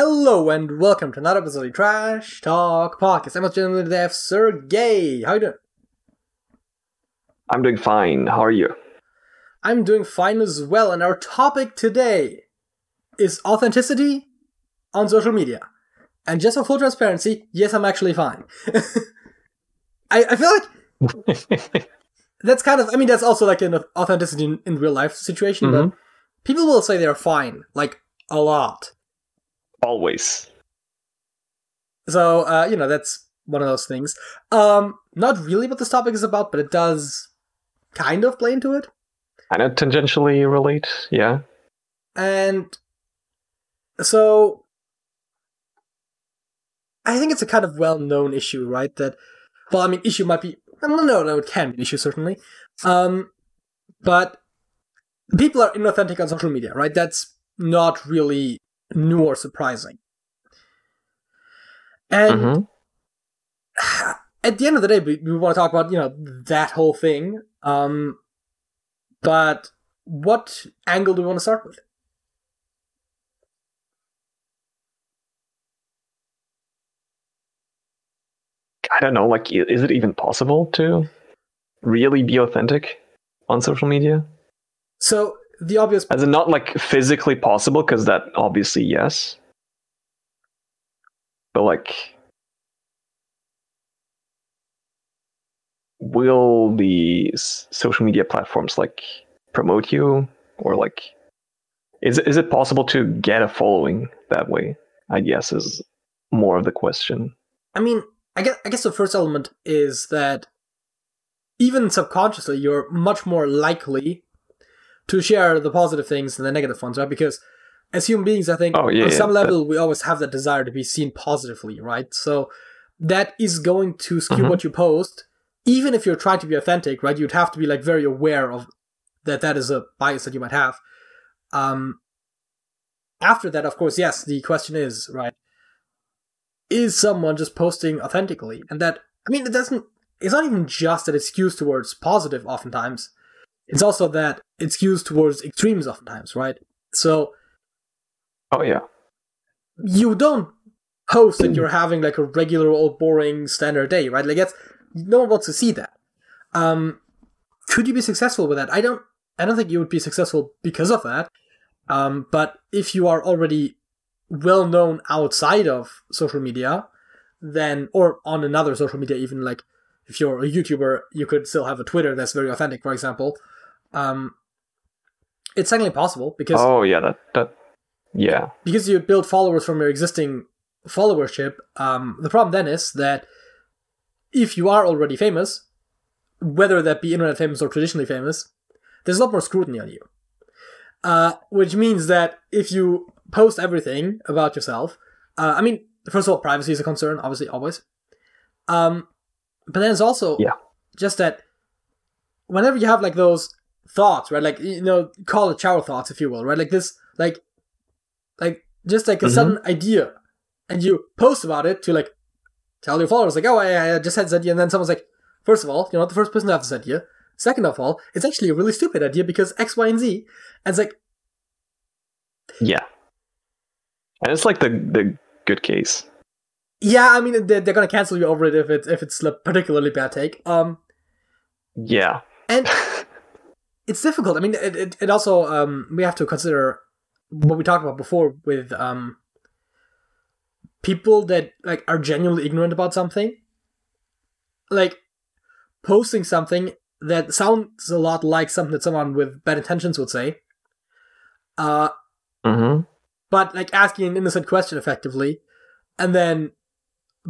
Hello and welcome to another episode of Trash Talk Podcast. I'm genuinely the Sergej. How you doing? I'm doing fine. How are you? I'm doing fine as well, and our topic today is authenticity on social media. And just for full transparency, yes, I'm actually fine. I feel like that's kind of, that's also like an authenticity in real life situation, but people will say they're fine, like a lot. Always. So, that's one of those things. Not really what this topic is about, but it does kind of play into it. Kind of tangentially relate, yeah. And so, I think it's a kind of well-known issue, right? That, issue might be, no, it can be an issue, certainly. But people are inauthentic on social media, right? That's not really new or surprising. And at the end of the day, we want to talk about, that whole thing. But what angle do we want to start with? I don't know, is it even possible to really be authentic on social media? So, the obvious... Is it not, physically possible? Because that, obviously, yes. But, will these social media platforms, promote you? Or, is it possible to get a following that way? I guess is more of the question. I guess the first element is that even subconsciously, you're much more likely to share the positive things than the negative ones, right? Because as human beings, I think on some level, we always have that desire to be seen positively, right? So that is going to skew what you post. Even if you're trying to be authentic, right? You'd have to be very aware of that is a bias that you might have. After that, of course, yes, the question is, right, is someone just posting authentically? And that, it's not even just that it skews towards positive oftentimes. It's also that it skews towards extremes oftentimes, right? So... Oh, yeah. You don't post that you're having a regular old boring standard day, right? No one wants to see that. Could you be successful with that? I don't think you would be successful because of that. But if you are already well known outside of social media, then, or on another social media, even if you're a YouTuber, you could still have a Twitter that's very authentic, for example. It's certainly possible because... Oh, yeah, yeah. Because you build followers from your existing followership, the problem then is that if you are already famous, whether that be internet famous or traditionally famous, there's a lot more scrutiny on you. Which means that if you post everything about yourself, first of all, privacy is a concern, obviously, always. But then it's also just that whenever you have those thoughts, right, call it shower thoughts, if you will, right, just a sudden idea, and you post about it to tell your followers, I just had this idea, and then someone's first of all, you're not the first person to have this idea. Second of all, it's actually a really stupid idea because X, Y, and Z. And it's yeah. And it's the good case. Yeah, they're gonna cancel you over it if it's a particularly bad take. Yeah. And it's difficult. It also we have to consider what we talked about before with people that are genuinely ignorant about something. Posting something that sounds a lot like something that someone with bad intentions would say. But asking an innocent question effectively, and then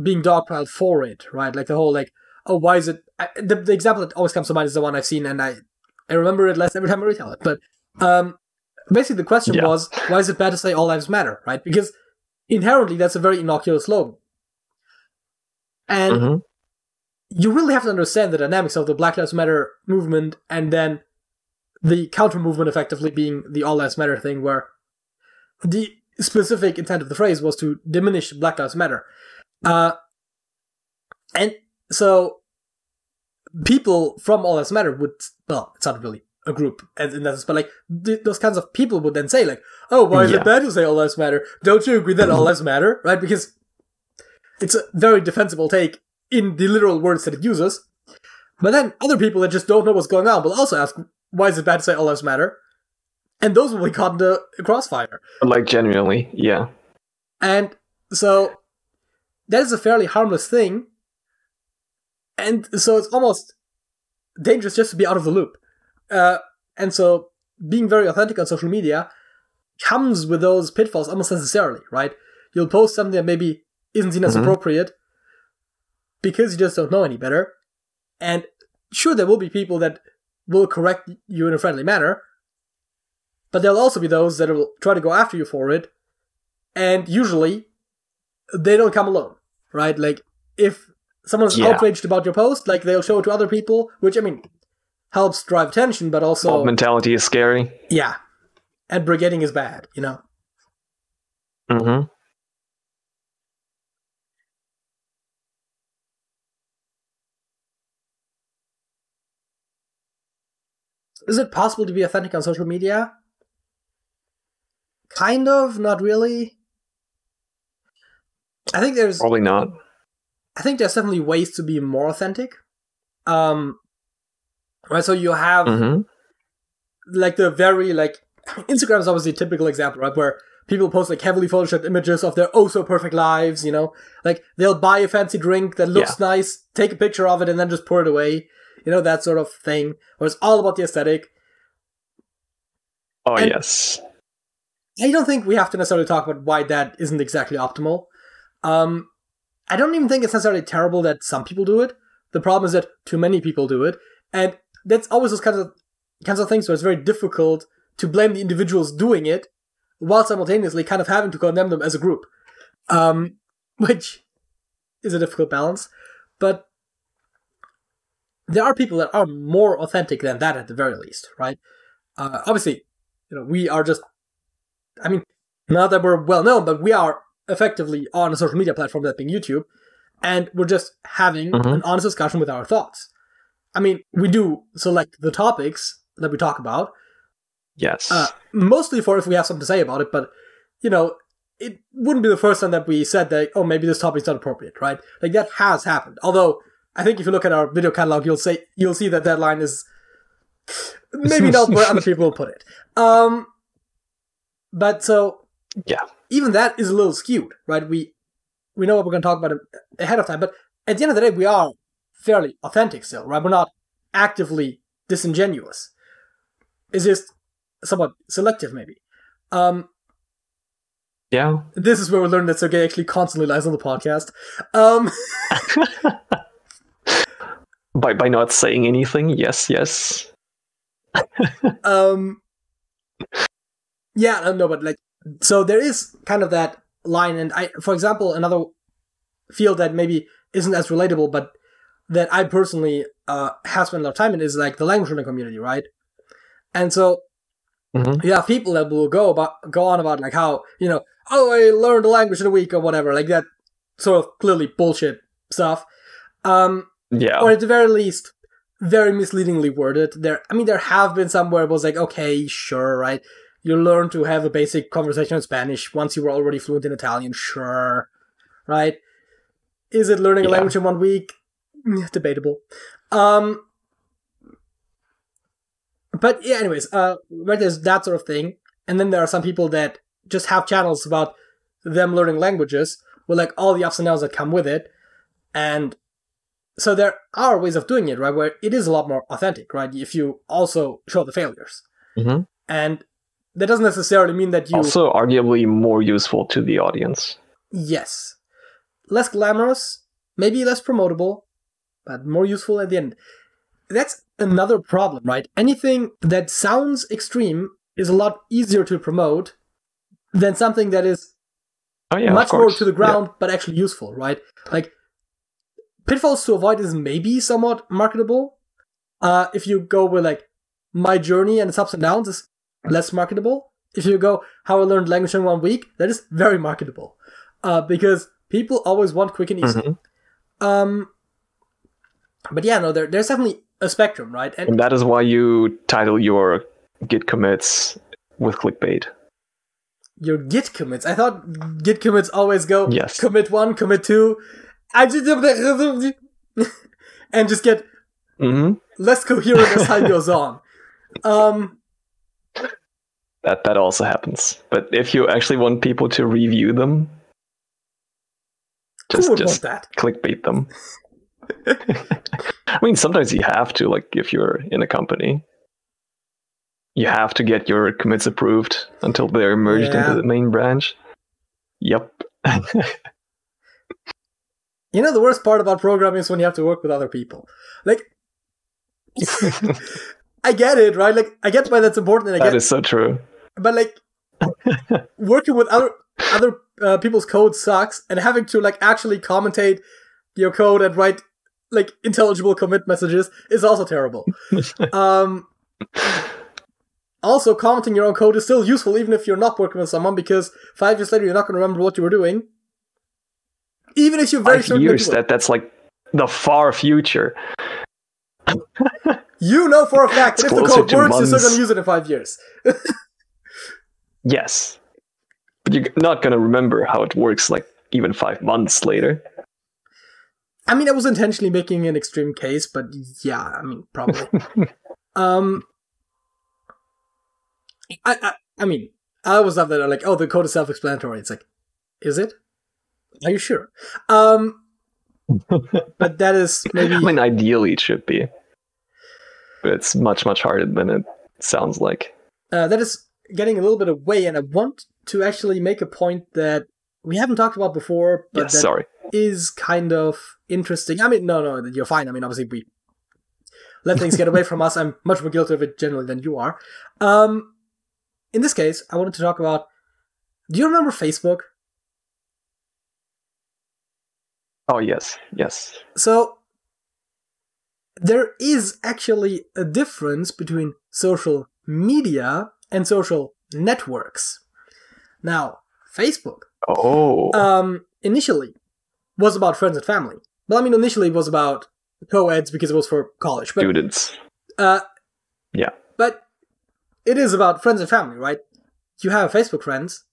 being dogpiled for it, right? The whole why is it? The example that always comes to mind is the one I've seen, and I remember it less every time I retell it. But basically, the question was, why is it bad to say all lives matter, right? Because inherently, that's a very innocuous slogan, and you really have to understand the dynamics of the Black Lives Matter movement, and then the counter movement effectively being the All Lives Matter thing, where the specific intent of the phrase was to diminish Black Lives Matter. And so people from All Lives Matter would, well, it's not really a group, and that's, but like those kinds of people would then say like, oh, why is it bad to say all lives matter? Don't you agree that all lives matter, right? Because it's a very defensible take in the literal words that it uses. But then other people that just don't know what's going on will also ask, why is it bad to say all lives matter? And those will be caught in the crossfire. Like, genuinely, yeah. And so that is a fairly harmless thing. And so it's almost dangerous just to be out of the loop. And so being very authentic on social media comes with those pitfalls almost necessarily, right? You'll post something that maybe isn't seen as appropriate because you just don't know any better. And sure, there will be people that will correct you in a friendly manner, but there'll also be those that will try to go after you for it, and usually they don't come alone, right? Like, if someone's outraged about your post, like, they'll show it to other people, which, I mean, helps drive attention, but also... Mob mentality is scary. Yeah. And brigading is bad, you know? Mm-hmm. Is it possible to be authentic on social media? Kind of, not really. I think there's... Probably not. I think there's definitely ways to be more authentic. Right, so you have like the very, like, Instagram is obviously a typical example, right, where people post like heavily photoshopped images of their oh so perfect lives, you know, like they'll buy a fancy drink that looks nice, take a picture of it, and then just pour it away, you know, that sort of thing, where it's all about the aesthetic. Oh, and yes. I don't think we have to necessarily talk about why that isn't exactly optimal. I don't even think it's necessarily terrible that some people do it. The problem is that too many people do it, and that's always those kinds of things where it's very difficult to blame the individuals doing it, while simultaneously kind of having to condemn them as a group, which is a difficult balance. But there are people that are more authentic than that at the very least, right? Obviously, you know, we are just, I mean, not that we're well known, but we are effectively on a social media platform, that being YouTube, and we're just having an honest discussion with our thoughts. I mean, we do select the topics that we talk about. Yes. Mostly for if we have something to say about it, but, you know, it wouldn't be the first time that we said that, oh, maybe this topic's not appropriate, right? Like, that has happened. Although, I think if you look at our video catalog, you'll see that that line is maybe not where other people will put it. But so, yeah, even that is a little skewed, right? We know what we're going to talk about ahead of time, but at the end of the day, we are fairly authentic still, right? We're not actively disingenuous. It's just somewhat selective, maybe. Yeah. This is where we learn that Sergej actually constantly lies on the podcast. By not saying anything, yes. Yeah, no, but like, so there is kind of that line, and for example, another field that maybe isn't as relatable, but that I personally have spent a lot of time in is like the language learning community, right? And so you have people that will go on about like how, you know, oh, I learned a language in a week or whatever, like that sort of clearly bullshit stuff. Yeah. Or at the very least, very misleadingly worded. There have been some where it was like, okay, sure, right? You learn to have a basic conversation in Spanish once you were already fluent in Italian, sure, right? Is it learning a language in 1 week? Debatable. But yeah, anyways, right, there's that sort of thing. And then there are some people that just have channels about them learning languages with like all the ups and downs that come with it. And so there are ways of doing it, right, where it is a lot more authentic, right, if you also show the failures. And that doesn't necessarily mean that you... Also arguably more useful to the audience. Yes. Less glamorous, maybe less promotable, but more useful at the end. That's another problem, right? Anything that sounds extreme is a lot easier to promote than something that is much more to the ground, but actually useful, right? Like, pitfalls to avoid is maybe somewhat marketable. If you go with like my journey and its ups and downs, is less marketable. If you go how I learned language in 1 week, that is very marketable. Because people always want quick and easy. But yeah, no, there's definitely a spectrum, right? And that is why you title your Git commits with clickbait. Your Git commits. I thought Git commits always go commit 1, commit 2, and just get less coherent as time goes on. That also happens. But if you actually want people to review them, just clickbait them. I mean, sometimes you have to, like if you're in a company, you have to get your commits approved until they're merged into the main branch. Yep. You know, the worst part about programming is when you have to work with other people. Like, I get it, right? Like, I get why that's important. And that is so true. But like, working with other people's code sucks, and having to like actually commentate your code and write like intelligible commit messages is also terrible. Also, commenting your own code is still useful even if you're not working with someone, because 5 years later you're not going to remember what you were doing. Even if you're very certain that's like the far future. You know for a fact that if the code works, you're still going to use it in 5 years. Yes. But you're not going to remember how it works like even 5 months later. I mean, I was intentionally making an extreme case, but yeah, I mean, probably. I mean, I always love that, like, oh, the code is self-explanatory. It's like, is it? Are you sure? But that is maybe... I mean, ideally it should be. But it's much, much harder than it sounds like. That is getting a little bit away, and I want to actually make a point that we haven't talked about before, but is kind of interesting. I mean, no, you're fine. I mean, obviously, we let things get away from us. I'm much more guilty of it generally than you are. In this case, I wanted to talk about... Do you remember Facebook? Oh, yes. So, there is actually a difference between social media and social networks. Now, Facebook initially was about friends and family. Well, I mean, initially it was about co-eds because it was for college. But, students. Yeah. But it is about friends and family, right? You have Facebook friends,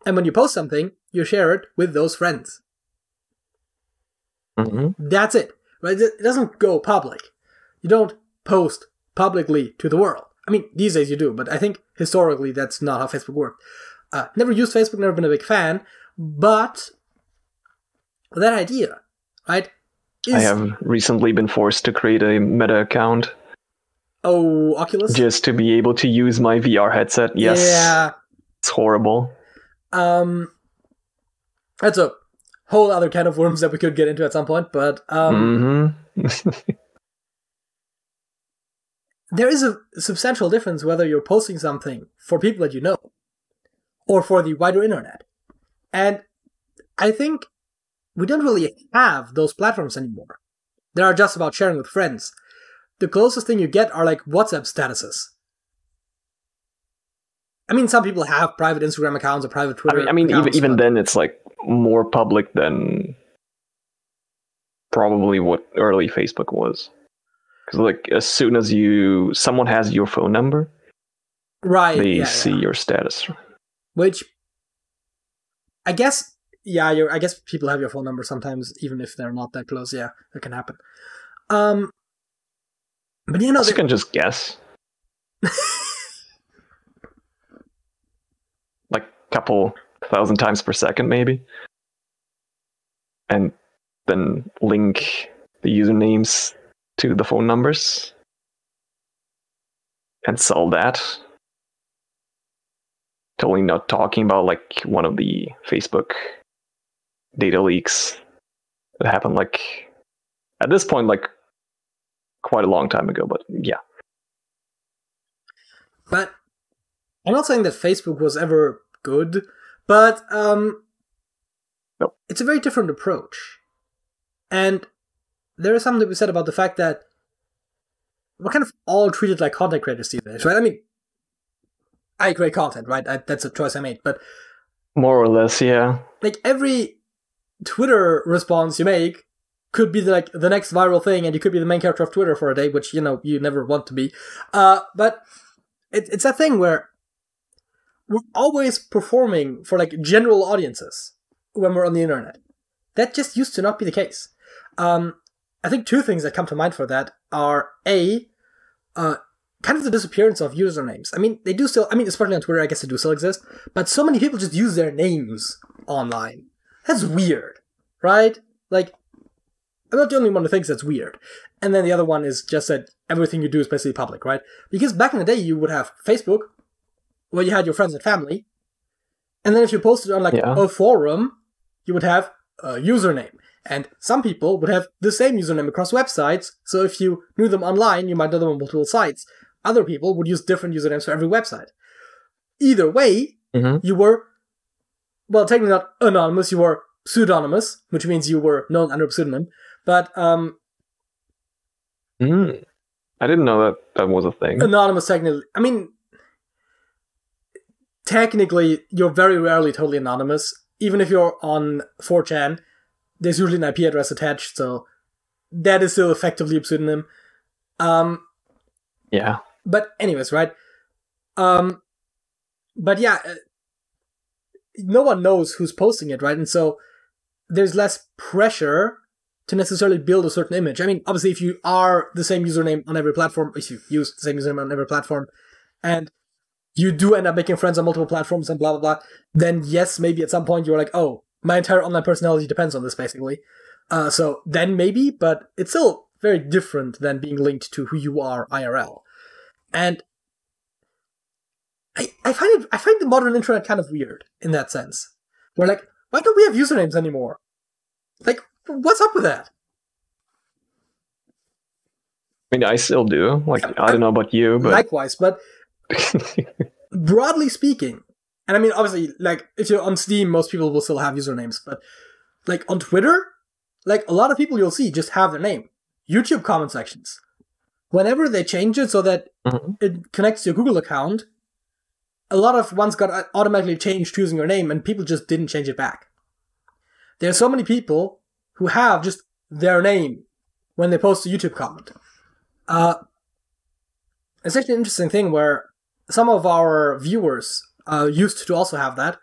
and when you post something, you share it with those friends. That's it, right? It doesn't go public. You don't post publicly to the world. I mean, these days you do, but I think historically that's not how Facebook worked. Never used Facebook, never been a big fan, but that idea, right? I have recently been forced to create a Meta account. Oh, Oculus? Just to be able to use my VR headset. Yes. Yeah. It's horrible. That's a whole other can of worms that we could get into at some point, but there is a substantial difference whether you're posting something for people that you know or for the wider internet. And I think we don't really have those platforms anymore. They are just about sharing with friends. The closest thing you get are like WhatsApp statuses. I mean, some people have private Instagram accounts or private Twitter I mean, accounts, even then, it's like more public than probably what early Facebook was. Because like as soon as someone has your phone number, right? They see your status. Which I guess, I guess people have your phone number sometimes, even if they're not that close. Yeah, that can happen. But you know, you can just guess. Like a couple thousand times per second, maybe. And then link the usernames to the phone numbers. And sell that. Totally not talking about like one of the Facebook data leaks that happened like at this point like quite a long time ago, but yeah. But I'm not saying that Facebook was ever good, but it's a very different approach. And there is something to be said about the fact that we're kind of all treated like content creators these days, right? I mean, I create content, right? That's a choice I made, but... More or less, yeah. Like, every Twitter response you make could be the next viral thing, and you could be the main character of Twitter for a day, which, you never want to be. But it's that thing where we're always performing for, general audiences when we're on the internet. That just used to not be the case. I think two things that come to mind for that are, A, kind of the disappearance of usernames. I mean, they do still, especially on Twitter, I guess they do still exist, but so many people just use their names online. That's weird, right? I'm not the only one who thinks that's weird. And then the other one is just that everything you do is basically public, right? Because back in the day, you would have Facebook, where you had your friends and family, and then if you posted on a forum, you would have a username. And some people would have the same username across websites, so if you knew them online, you might know them on multiple sites. Other people would use different usernames for every website. Either way, you were, well, technically not anonymous, you were pseudonymous, which means you were known under a pseudonym. But, I didn't know that was a thing. Anonymous, technically, you're very rarely totally anonymous. Even if you're on 4chan, there's usually an IP address attached, so that is still effectively a pseudonym. Yeah. But anyways, right? But yeah, no one knows who's posting it, right? And so there's less pressure to necessarily build a certain image. I mean, obviously, if you are the same username on every platform, if you use the same username on every platform, and you do end up making friends on multiple platforms and blah, blah, blah, then yes, maybe at some point you're like, oh, my entire online personality depends on this, basically. So then maybe, but it's still very different than being linked to who you are IRL. And I find the modern internet kind of weird in that sense. We're like, why don't we have usernames anymore? What's up with that? I mean, I still do. I don't know about you, but... Likewise, but broadly speaking, and I mean, obviously, if you're on Steam, most people will still have usernames, but, on Twitter, a lot of people you'll see just have their name. YouTube comment sections. Whenever they change it so that it connects to your Google account, a lot of ones got automatically changed to using your name, and people just didn't change it back. There are so many people who have just their name when they post a YouTube comment. It's actually an interesting thing where some of our viewers used to also have that.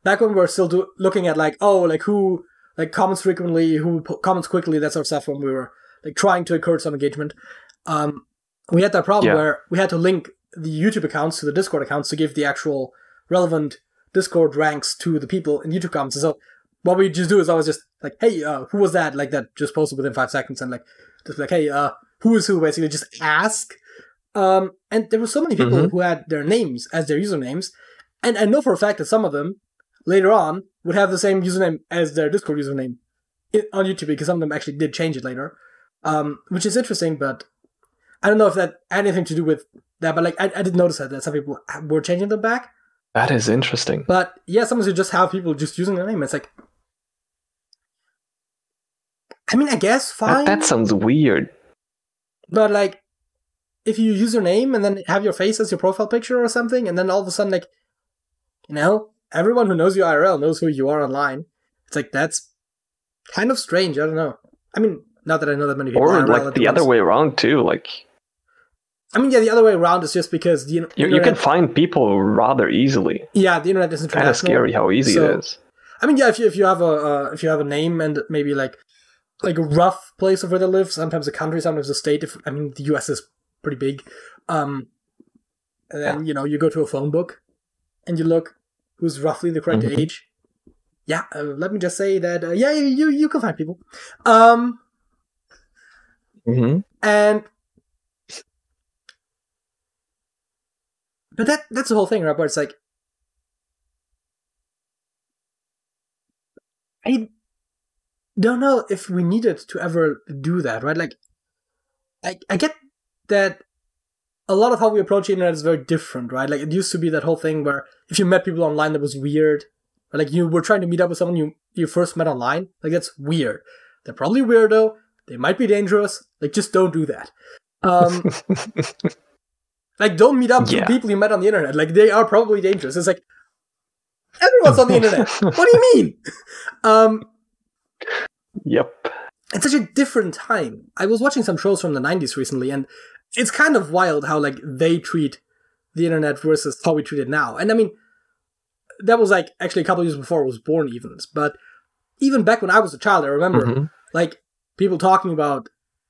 Back when we were still looking at who comments frequently, who comments quickly, that sort of stuff, when we were trying to encourage some engagement. We had that problem where we had to link the YouTube accounts to the Discord accounts to give the actual relevant Discord ranks to the people in YouTube comments. And so what we just do is always just hey, who was that? That just posted within 5 seconds, and hey, who is who? Basically, just ask. And there were so many people who had their names as their usernames, and I know for a fact that some of them later on would have the same username as their Discord username on YouTube, because some of them actually did change it later, which is interesting. But I don't know if that had anything to do with that. But I did notice that some people were changing them back. That is interesting. But yeah, sometimes you just have people just using their name. It's I guess fine. That sounds weird. But if you use your name and then have your face as your profile picture or something, and then all of a sudden, everyone who knows you IRL knows who you are online. It's that's kind of strange. I don't know. I mean, not that I know that many people. Or the other way around too. The other way around is just because you can find people rather easily. Yeah, the internet is international. Kind of scary how easy it is. If you have a name and maybe a rough place of where they live, sometimes a country, sometimes a state. The US is pretty big. And then, you go to a phone book and you look who's roughly the correct age. Yeah, let me just say that, you can find people. And... But that's the whole thing, right? Where it's I don't know if we needed to ever do that, right? I get that a lot of how we approach the internet is very different, right? It used to be that whole thing where if you met people online, that was weird. Or you were trying to meet up with someone you first met online. That's weird. They're probably weirdo. They might be dangerous. Just don't do that. Don't meet up with people you met on the internet. They are probably dangerous. It's everyone's on the internet. What do you mean? Yep. it's such a different time. I was watching some shows from the 90s recently, and it's kind of wild how like they treat the internet versus how we treat it now. And I mean, that was like actually a couple of years before I was born even. But even back when I was a child, I remember like people talking about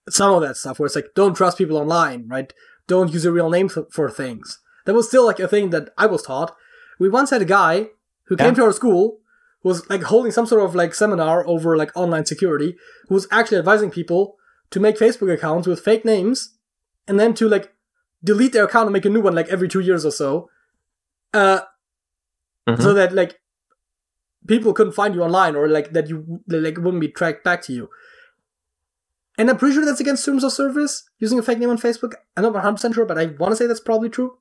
some of that stuff where it's like, don't trust people online, right? Don't use your real name for things. That was still like a thing that I was taught. We once had a guy who came to our school, who was like holding some sort of like seminar over like online security, who was actually advising people to make Facebook accounts with fake names and then to like delete their account and make a new one like every 2 years or so. So that like people couldn't find you online, or like that you like wouldn't be tracked back to you. And I'm pretty sure that's against terms of service, using a fake name on Facebook. I'm not 100% sure, but I want to say that's probably true.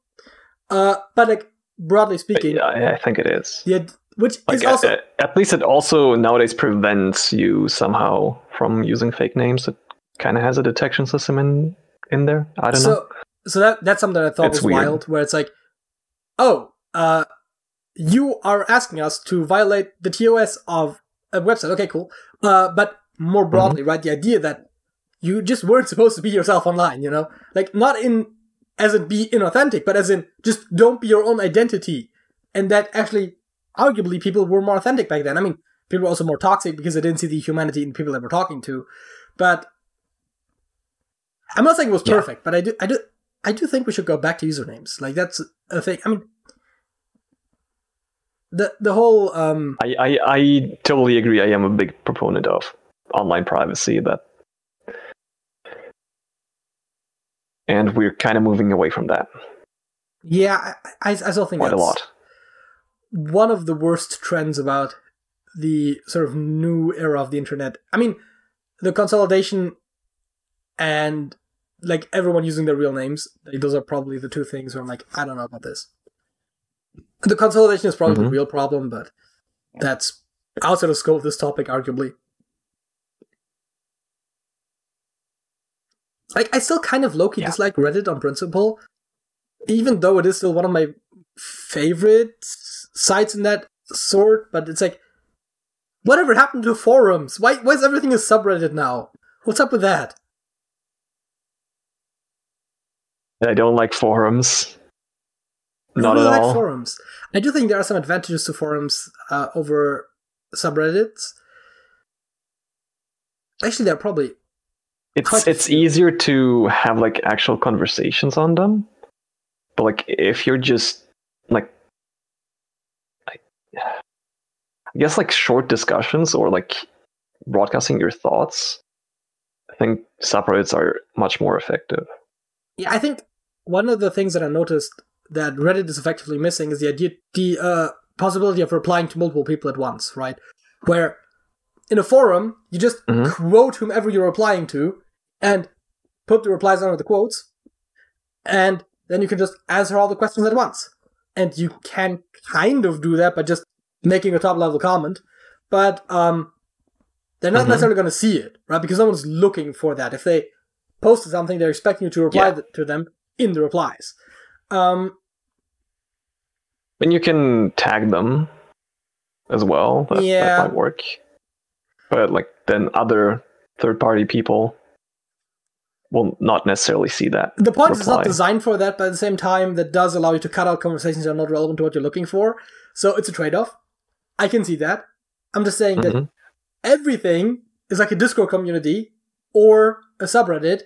But like broadly speaking, I think it is. Yeah, which like is also at least it also nowadays prevents you somehow from using fake names. It kind of has a detection system in there. I don't know. So that's something that I thought was weird. wild, where it's like, you are asking us to violate the TOS of a website. Okay, cool. But more broadly, right? The idea that you just weren't supposed to be yourself online, you know? Like, not as in be inauthentic, but as in just don't be your own identity. And that actually, arguably, people were more authentic back then. I mean, people were also more toxic because they didn't see the humanity in the people they were talking to. But I'm not saying it was perfect, but I do think we should go back to usernames. Like, that's a thing. I mean, the whole I totally agree. I am a big proponent of online privacy, and we're kind of moving away from that. Yeah, I still think quite a lot. One of the worst trends about the sort of new era of the internet. I mean, the consolidation and like everyone using their real names. Those are probably the two things where I'm like, I don't know about this. The consolidation is probably the real problem, but that's outside of scope of this topic, arguably. Like, I still kind of low-key dislike Reddit on principle, even though it is still one of my favorite sites in that sort, but it's like, whatever happened to forums? Why is everything a subreddit now? What's up with that? I don't like forums. Not at all. I like forums. I do think there are some advantages to forums over subreddits. Actually, there are probably... It's easier to have like actual conversations on them, but like if you're just like I guess like short discussions or like broadcasting your thoughts, I think subreddits are much more effective. Yeah, I think one of the things that I noticed that Reddit is effectively missing is the possibility of replying to multiple people at once, right? Where in a forum, you just quote whomever you're replying to and put the replies under the quotes, and then you can just answer all the questions at once. And you can kind of do that by just making a top-level comment, but they're not necessarily going to see it, right? Because no one's looking for that. If they posted something, they're expecting you to reply to them in the replies. And you can tag them as well. That might work. But like then other third-party people will not necessarily see that. The point is not designed for that, but at the same time, that does allow you to cut out conversations that are not relevant to what you're looking for. So it's a trade-off. I can see that. I'm just saying that everything is like a Discord community or a subreddit,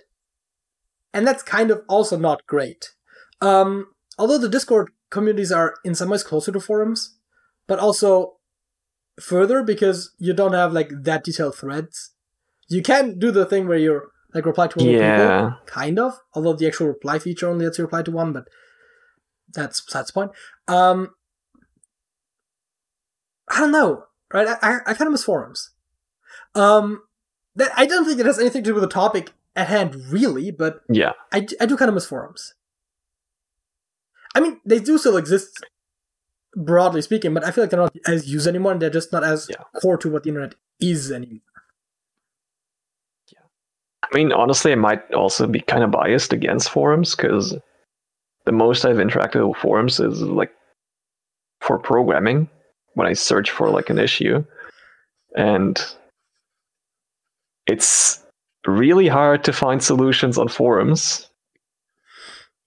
and that's kind of also not great. Although the Discord communities are in some ways closer to forums, but also further because you don't have like that detailed threads. You can do the thing where you're like reply to people, kind of. Although the actual reply feature only lets you reply to one, but that's besides the point. I don't know, right? I kind of miss forums. I don't think it has anything to do with the topic at hand, really, but I do kind of miss forums. I mean, they do still exist, broadly speaking, but I feel like they're not as used anymore, and they're just not as core to what the internet is anymore. I mean, honestly, I might also be kind of biased against forums, because the most I've interacted with forums is like for programming, when I search for like an issue, and it's really hard to find solutions on forums.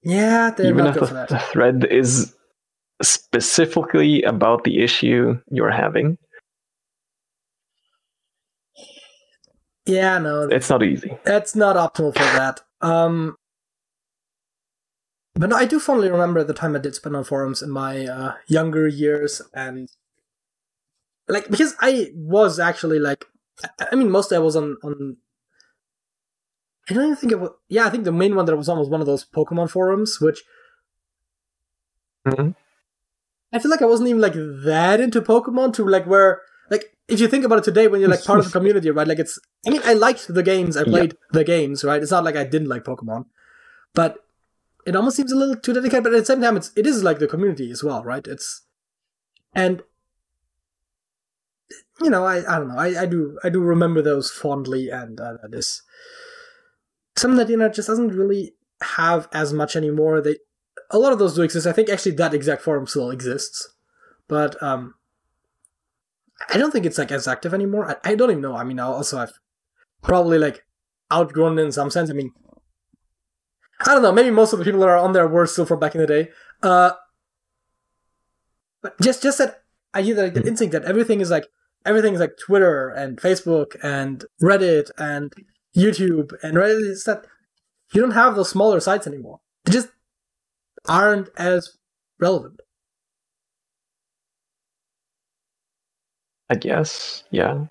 Yeah, they're Even not if good for that. the thread is specifically about the issue you're having. Yeah, no, It's not easy. that's not optimal for that. But no, I do fondly remember the time I did spend on forums in my younger years, and like because I was actually like, I mean, mostly I was on. I don't even think it was. Yeah, I think the main one that I was on was one of those Pokemon forums, which Mm-hmm. I feel like I wasn't even like that into Pokemon to like where like if you think about it today when you're like part of the community, right? Like it's. I mean, I liked the games. I played the games, right? It's not like I didn't like Pokemon, but it almost seems a little too dedicated. But at the same time, it is like the community as well, right? And you know, I don't know. I do remember those fondly, and that is something that, you know, just doesn't really have as much anymore. A lot of those do exist. I think actually that exact forum still exists, but I don't think it's like as active anymore. I don't even know. I mean, I've probably like outgrown it in some sense. I mean, I don't know. Maybe most of the people that are on there were still from back in the day. But just that idea that the instinct that everything is like Twitter and Facebook and Reddit and YouTube and Reddit is that you don't have those smaller sites anymore. They just aren't as relevant. I guess, yeah.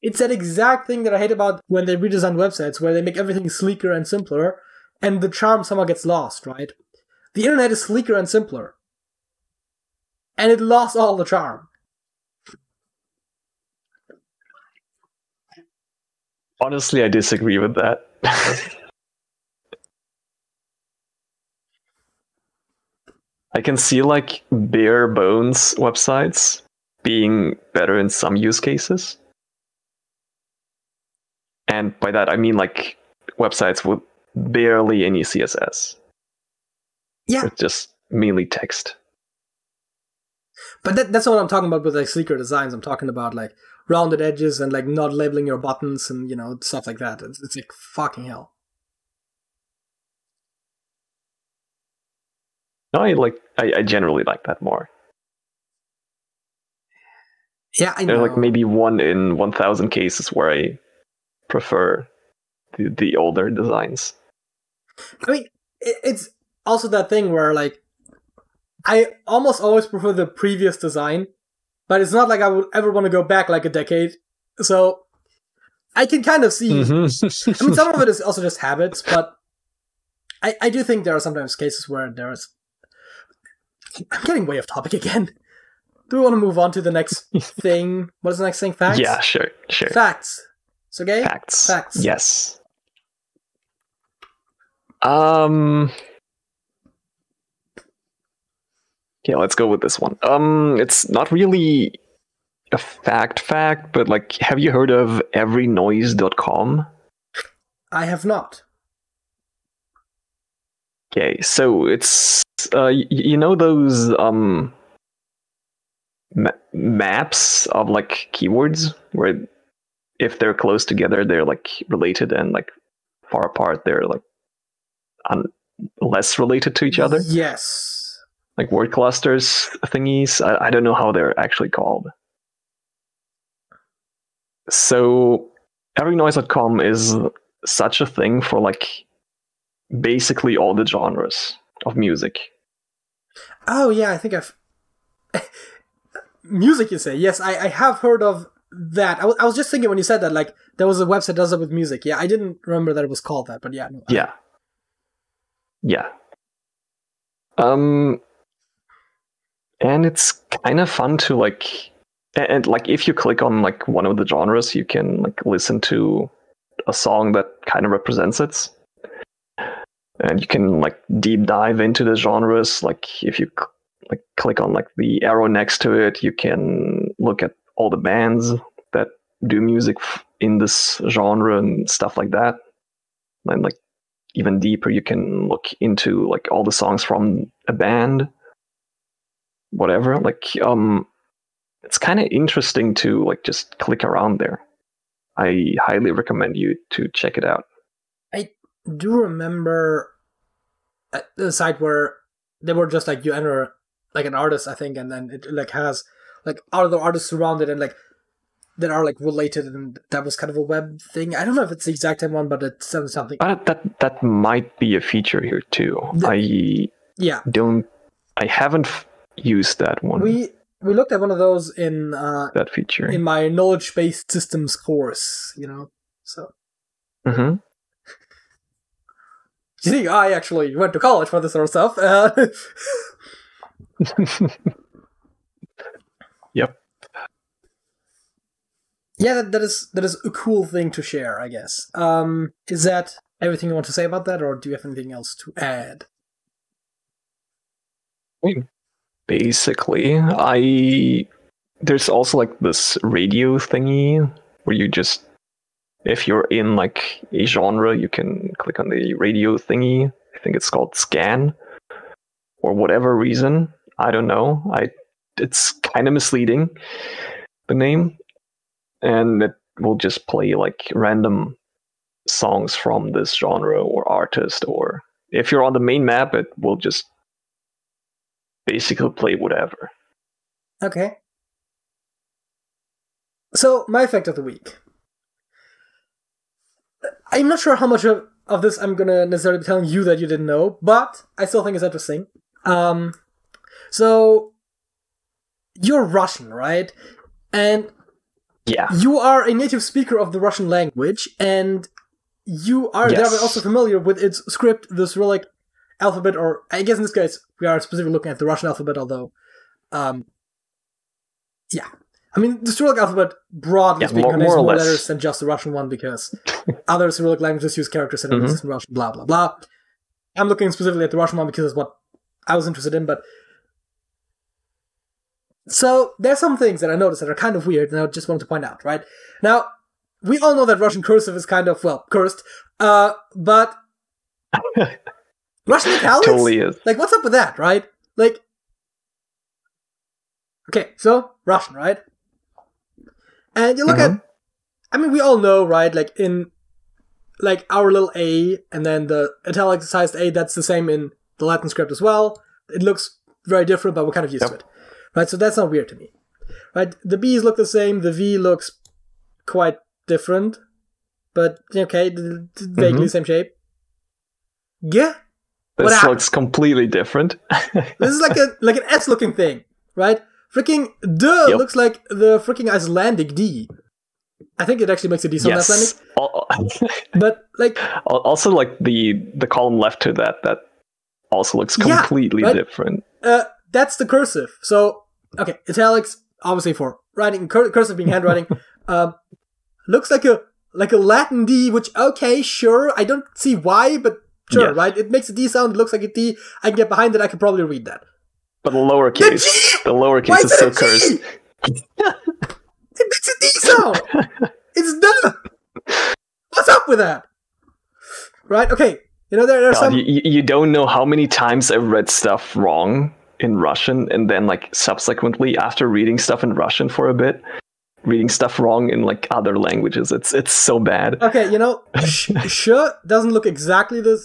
It's that exact thing that I hate about when they redesign websites, where they make everything sleeker and simpler, and the charm somehow gets lost, right? The internet is sleeker and simpler, and it lost all the charm. Honestly, I disagree with that. I can see like bare bones websites being better in some use cases. And by that, I mean like websites with barely any CSS. Yeah. It's just mainly text. But that's what I'm talking about with like sleeker designs. I'm talking about like rounded edges and like not labeling your buttons and, you know, stuff like that. It's like fucking hell. No, I generally like that more. Yeah, I know. There's like maybe 1 in 1,000 cases where I prefer the older designs. I mean, it's also that thing where like I almost always prefer the previous design, but it's not like I would ever want to go back like a decade. So I can kind of see. Mm-hmm. I mean, some of it is also just habits, but I do think there are sometimes cases where there's. I'm getting way off topic again. Do we want to move on to the next thing? What is the next thing? Facts? Yeah, sure. Facts. Sergej? Facts. Yes. Okay, let's go with this one. It's not really a fact, but like, have you heard of everynoise.com? I have not. Okay, so it's you know those maps of like keywords where if they're close together they're like related, and like far apart they're like less related to each other. Yes. Like word clusters thingies. I don't know how they're actually called. So everynoise.com is such a thing for like basically all the genres of music. Oh yeah, I think I've music. You say yes? I have heard of that. I was just thinking when you said that, like there was a website that does it with music. Yeah, I didn't remember that it was called that, but yeah. No, Yeah. And it's kind of fun to like, and like if you click on like one of the genres, you can like listen to a song that kind of represents it. And you can like deep dive into the genres. Like if you like click on like the arrow next to it, you can look at all the bands that do music in this genre and stuff like that. And like even deeper, you can look into like all the songs from a band, whatever. Like it's kind of interesting to like just click around there. I highly recommend you to check it out. I do remember the site where they were just like you enter like an artist, I think, and then it like has like other artists surrounded and like that are like related, and that was kind of a web thing. I don't know if it's the exact same one, but it sounds something. That might be a feature here too. I haven't used that one. We looked at one of those in that feature in my knowledge-based systems course, you know. So. Mm-hmm. You think I actually went to college for this sort of stuff? Yep. Yeah, that is a cool thing to share, I guess. Is that everything you want to say about that, or do you have anything else to add? Basically, there's also like this radio thingy where you just, if you're in like a genre, you can click on the radio thingy. I think it's called scan, or whatever reason. I don't know. It's kind of misleading, the name, and it will just play like random songs from this genre or artist, or if you're on the main map, it will just basically play whatever. Okay. So, my fact of the week. I'm not sure how much of this I'm gonna necessarily be telling you that you didn't know, but I still think it's interesting. So, you're Russian, right? And yeah, you are a native speaker of the Russian language, and you are thereby also familiar with its script, the Cyrillic alphabet, or I guess in this case we are specifically looking at the Russian alphabet, although, yeah. I mean, the Cyrillic alphabet, broadly speaking, contains more letters than just the Russian one, because other Cyrillic languages use characters that don't exist in Russian, blah, blah, blah. I'm looking specifically at the Russian one because it's what I was interested in, but... So, there's some things that I noticed that are kind of weird, and I just wanted to point out, right? Now, we all know that Russian cursive is kind of, well, cursed, but... Russian italics? Totally is. Like, what's up with that, right? Like... Okay, so, Russian, right? And you look at, I mean, we all know, right, like in, like our little A, and then the italicized A, that's the same in the Latin script as well. It looks very different, but we're kind of used to it, right? So that's not weird to me, right? The B's look the same, the V looks quite different, but okay, vaguely the same shape. Yeah? This looks completely different. This is like an S-looking thing, right? Freaking duh looks like the freaking Icelandic D. I think it actually makes a D sound Icelandic. But like also like the column left to that also looks completely different. That's the cursive. So okay, italics obviously for writing, cursive being handwriting. Looks like a Latin D, which okay, sure, I don't see why, but sure, right? It makes a D sound, it looks like a D. I can get behind it, I can probably read that. But the lowercase is so cursed. It makes a D sound. It's dumb. What's up with that? Right? Okay. You know there are some. You don't know how many times I've read stuff wrong in Russian, and then like subsequently after reading stuff in Russian for a bit, reading stuff wrong in like other languages. It's so bad. Okay, you know, sure doesn't look exactly the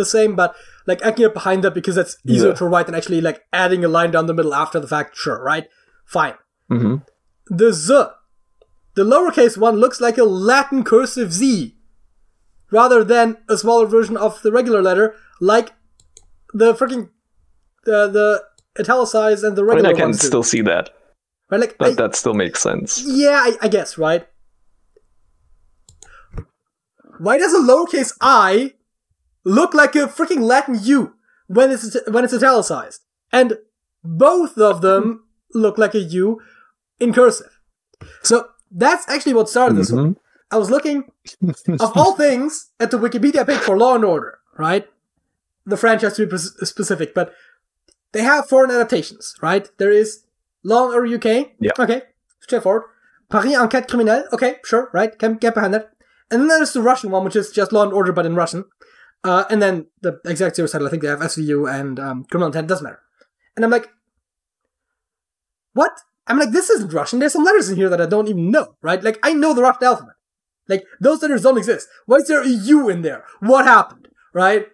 same, but. Like, I can get behind that because that's easier to write than actually, like, adding a line down the middle after the fact. Sure, right? Fine. The Z, the lowercase one, looks like a Latin cursive Z, rather than a smaller version of the regular letter, like the freaking the italicized and the regular ones. I can still see that. Right? Like, that still makes sense. Yeah, I guess, right? Why does a lowercase I look like a freaking Latin U when it's italicized? And both of them look like a U in cursive. So that's actually what started this one. I was looking, of all things, at the Wikipedia page for Law and Order, right? The franchise to be specific, but they have foreign adaptations, right? There is Law and Order UK. Yeah. Okay, straightforward. Paris Enquête Criminelle. Okay, sure, right? Can get behind that. And then there's the Russian one, which is just Law and Order, but in Russian. And then the exact zero title, I think they have SVU and Criminal Intent, doesn't matter. And I'm like, what? I'm like, this isn't Russian. There's some letters in here that I don't even know, right? Like, I know the Russian alphabet. Like, those letters don't exist. Why is there a U in there? What happened, right?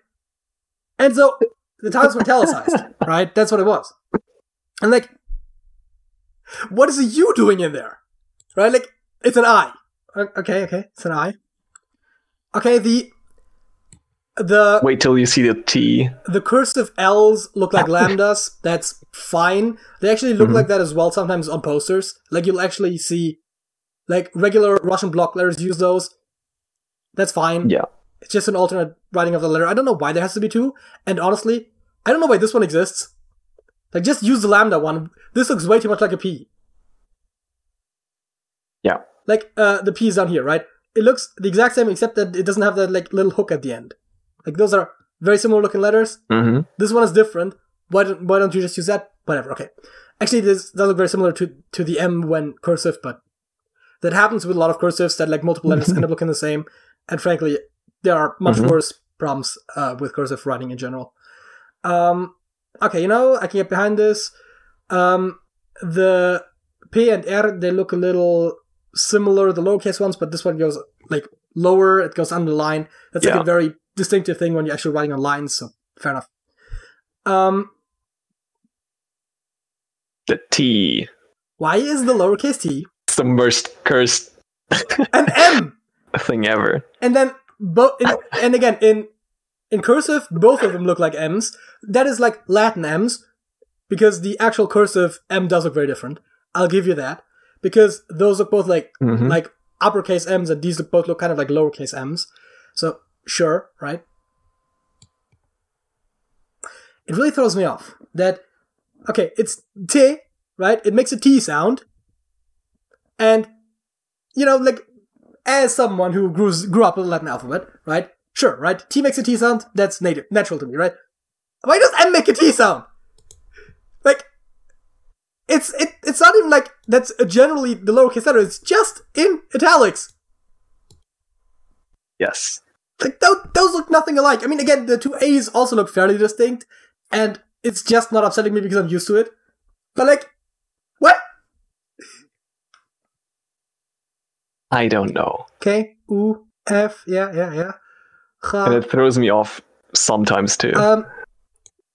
And so, the times were italicized, right? That's what it was. And like, what is a U doing in there? Right? Like, it's an I. Okay, it's an I. Okay, the Wait till you see the T. The cursive L's look like lambdas. That's fine. They actually look like that as well sometimes on posters. Like, you'll actually see, like, regular Russian block letters use those. That's fine. Yeah. It's just an alternate writing of the letter. I don't know why there has to be two. And honestly, I don't know why this one exists. Like, just use the lambda one. This looks way too much like a P. Yeah. Like, the P is down here, right? It looks the exact same except that it doesn't have that, like, little hook at the end. Like, those are very similar looking letters. Mm-hmm. This one is different. Why don't you just use that? Whatever, okay. Actually, this does look very similar to the M when cursive, but that happens with a lot of cursives that, like, multiple letters end up looking the same. And frankly, there are much worse problems with cursive writing in general. Okay, you know, I can get behind this. The P and R, they look a little similar, the lowercase ones, but this one goes, like, lower, it goes under the line. That's like a very distinctive thing when you're actually writing on lines, so fair enough. The T. Why is the lowercase t It's the most cursed an M? thing ever. And then, and again, in cursive, both of them look like M's. That is like Latin M's, because the actual cursive M does look very different. I'll give you that. Because those look both like uppercase M's, and these both look kind of like lowercase M's. So, sure, right? It really throws me off that, okay, it's T, right? It makes a T sound. And, you know, like, as someone who grew up with the Latin alphabet, right? Sure, right? T makes a T sound, that's natural to me, right? Why does M make a T sound? Like, it's not even like that's generally the lowercase letter, it's just in italics. Yes. Like, those look nothing alike. I mean, again, the two A's also look fairly distinct, and it's just not upsetting me because I'm used to it. But, like, what? I don't know. K, U, F, yeah. And it throws me off sometimes too.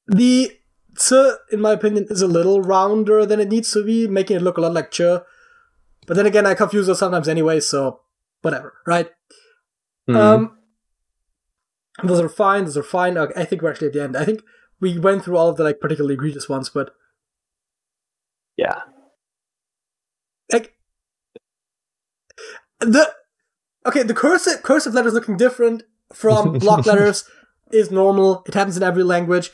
The ts, in my opinion, is a little rounder than it needs to be, making it look a lot like ch. But then again, I confuse those sometimes anyway, so whatever, right? Those are fine. Okay, I think we're actually at the end. I think we went through all of the, like, particularly egregious ones, but yeah. Like, the cursive letters looking different from block letters is normal. It happens in every language.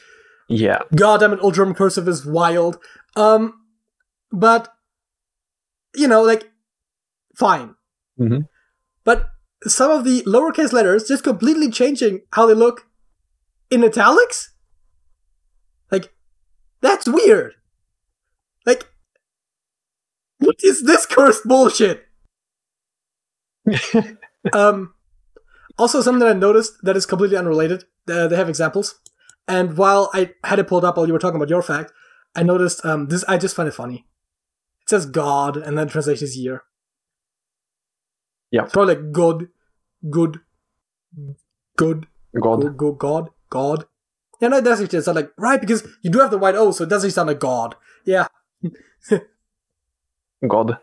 Yeah. Goddamn it, Old German cursive is wild. But, you know, like, fine. But some of the lowercase letters just completely changing how they look in italics? Like, that's weird. Like, what is this cursed bullshit? Also, something that I noticed that is completely unrelated. They have examples. And while I had it pulled up while you were talking about your fact, I noticed this. I just find it funny. It says God, and then translation is year. Yeah. It's probably like God. Yeah, no, it does actually sound like, right, because you do have the white O, so it does actually sound like God. Yeah. God.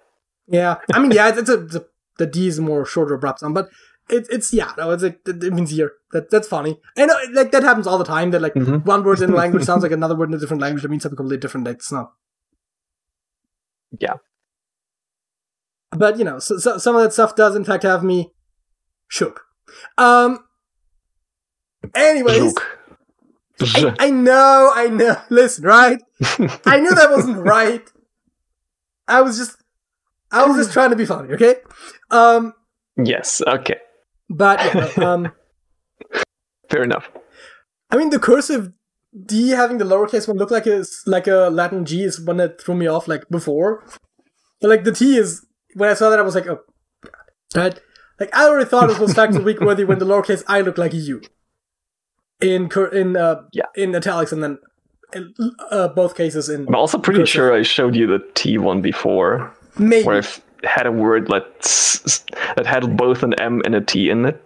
Yeah. I mean, yeah, the D is a more shorter, abrupt sound, but it's like, it means year. That's funny. I know, like, that happens all the time, that, like, one word in a language sounds like another word in a different language that means something completely different. It's not. Yeah. But, you know, so some of that stuff does, in fact, have me shook. Anyways. I know. Listen, right? I knew that wasn't right. I was just trying to be funny, okay? Yes, okay. But, yeah, fair enough. I mean, the cursive D having the lowercase one look like a Latin G is one that threw me off, like, before. But, like, the T is, when I saw that, I was like, oh, God. Right? Like, I already thought it was Fact of the Week worthy when the lowercase I looked like a U. In italics, and then both cases in. I'm also pretty cursive. sure I showed you the T one before, Maybe. where I've had a word that had both an M and a T in it,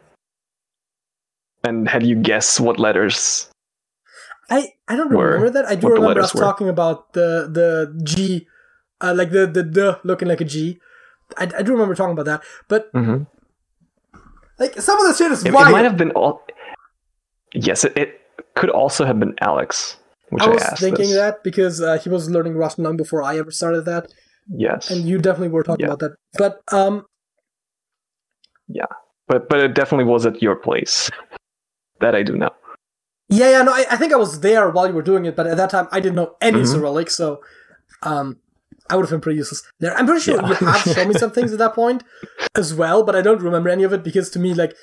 and had you guess what letters. I don't remember that. I do what the remember us letters were. talking about the G, like the looking like a G. I do remember talking about that, but like some of the shit is It wild. might have been all. Yes, it could also have been Alex. Which I was asked thinking this. that because he was learning Russian long before I ever started that, Yes. and you definitely were talking about that. But yeah, but it definitely was at your place. That I do know. yeah, no, I think I was there while you were doing it, but at that time I didn't know any Cyrillic, so I would have been pretty useless there. I'm pretty sure you have shown me some things at that point as well, but I don't remember any of it because to me, like,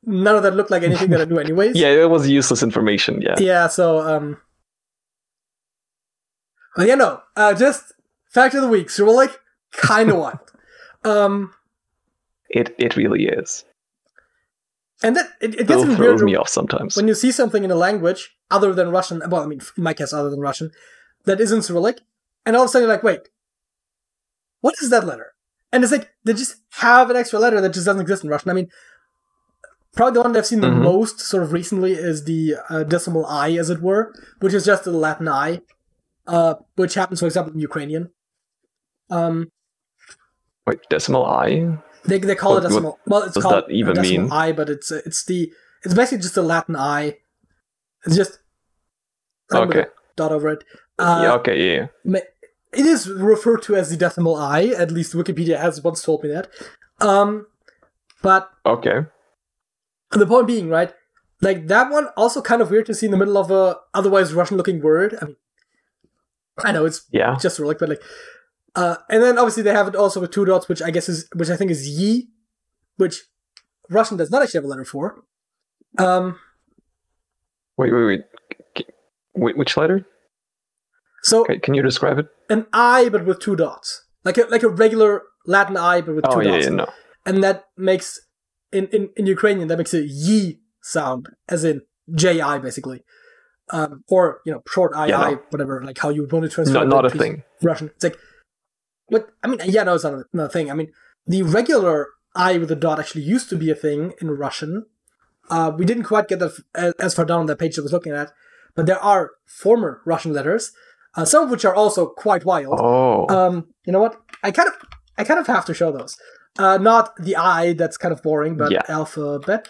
none of that looked like anything that I knew anyways. Yeah, it was useless information. Yeah. Yeah. So well, yeah, no. Just fact of the week, Cyrillic, kind of wild. It really is. And then it gets Still even throws weirder me off sometimes. when you see something in a language other than Russian. Well, I mean, in my case, other than Russian, that isn't Cyrillic, and all of a sudden you're like, wait, what is that letter? And it's like they just have an extra letter that just doesn't exist in Russian. I mean, probably the one that I've seen the most sort of recently is the decimal I, as it were, which is just the Latin I, which happens, for example, in Ukrainian. Wait, decimal I? They call it decimal. Well, it's does called that even decimal mean? I, but it's basically just a Latin I. It's just with Okay. a dot over it. Yeah, okay, yeah. It is referred to as the decimal I. At least Wikipedia has once told me that. But Okay. the point being, right? Like that one, also kind of weird to see in the middle of a otherwise Russian-looking word. I mean, I know it's just Cyrillic, but like. And then obviously they have it also with two dots, which I think is yi, which Russian does not actually have a letter for. Wait. Which letter? So Okay, can you describe it? an I, but with two dots, like a regular Latin I, but with two dots. No. And that makes in Ukrainian that makes a yi sound, as in Ji basically, or short I, whatever, like how you would want to transfer. Not a thing. Russian. It's like. But, I mean, yeah, no, it's not a thing. I mean, the regular I with a dot actually used to be a thing in Russian. We didn't quite get that as far down on that page that I was looking at, but there are former Russian letters, some of which are also quite wild. Oh. You know what? I kind of have to show those. Not the I, that's kind of boring, but alphabet.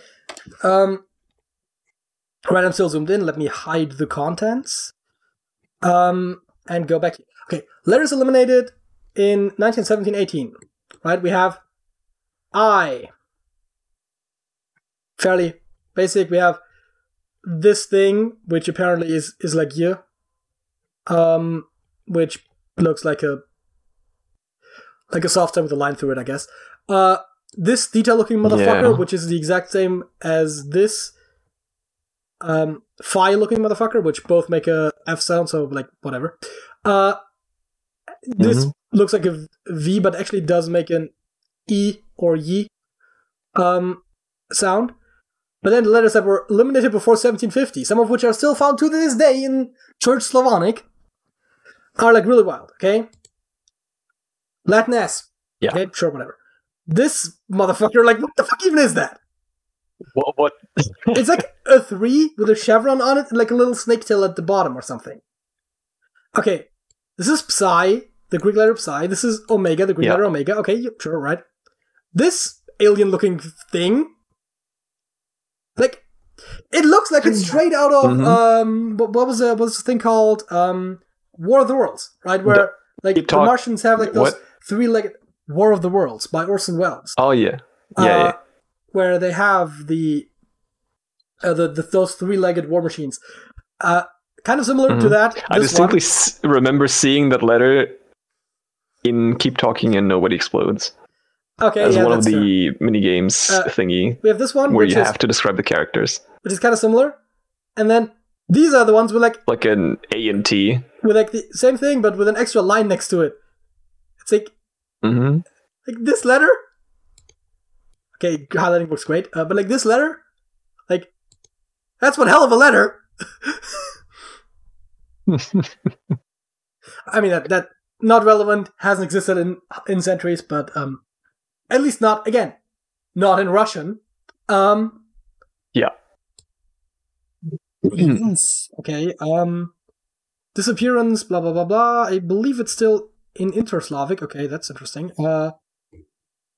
Right, I'm still zoomed in. Let me hide the contents. And go back. Okay, letters eliminated. In 1917-18, right, we have I. Fairly basic. We have this thing, which apparently is like y, which looks like a soft sign with a line through it, I guess. This detail-looking motherfucker, which is the exact same as this phi-looking motherfucker, which both make a F sound, so like whatever. This looks like a V, but actually does make an E or Y sound. But then the letters that were eliminated before 1750, some of which are still found to this day in Church Slavonic, are like really wild, okay? Latin S. Yeah. Okay, sure, whatever. This motherfucker, like, what the fuck even is that? What? It's like a 3 with a chevron on it and like a little snake tail at the bottom or something. Okay, this is Psi, the Greek letter Psi. This is Omega, the Greek letter Omega. Okay, sure, right. This alien-looking thing, like, it looks like it's straight out of what was the thing called War of the Worlds, right? Where the Martians have like those three-legged War of the Worlds by Orson Welles. Oh yeah, yeah. Where they have the those three-legged war machines. Kind of similar to that. I distinctly remember seeing that letter in Keep Talking and Nobody Explodes. Okay, as one of the mini games thingy. We have this one where you have to describe the characters, which is kind of similar. And then these are the ones with like an A and T with like the same thing, but with an extra line next to it. It's like like this letter. Okay, highlighting works great, but like this letter, like that's one hell of a letter. I mean, that not relevant, hasn't existed in centuries, but at least not, again, not in Russian. Yeah. Yes. Okay. Disappearance, blah, blah, blah, blah. I believe it's still in Inter-Slavic. Okay, that's interesting.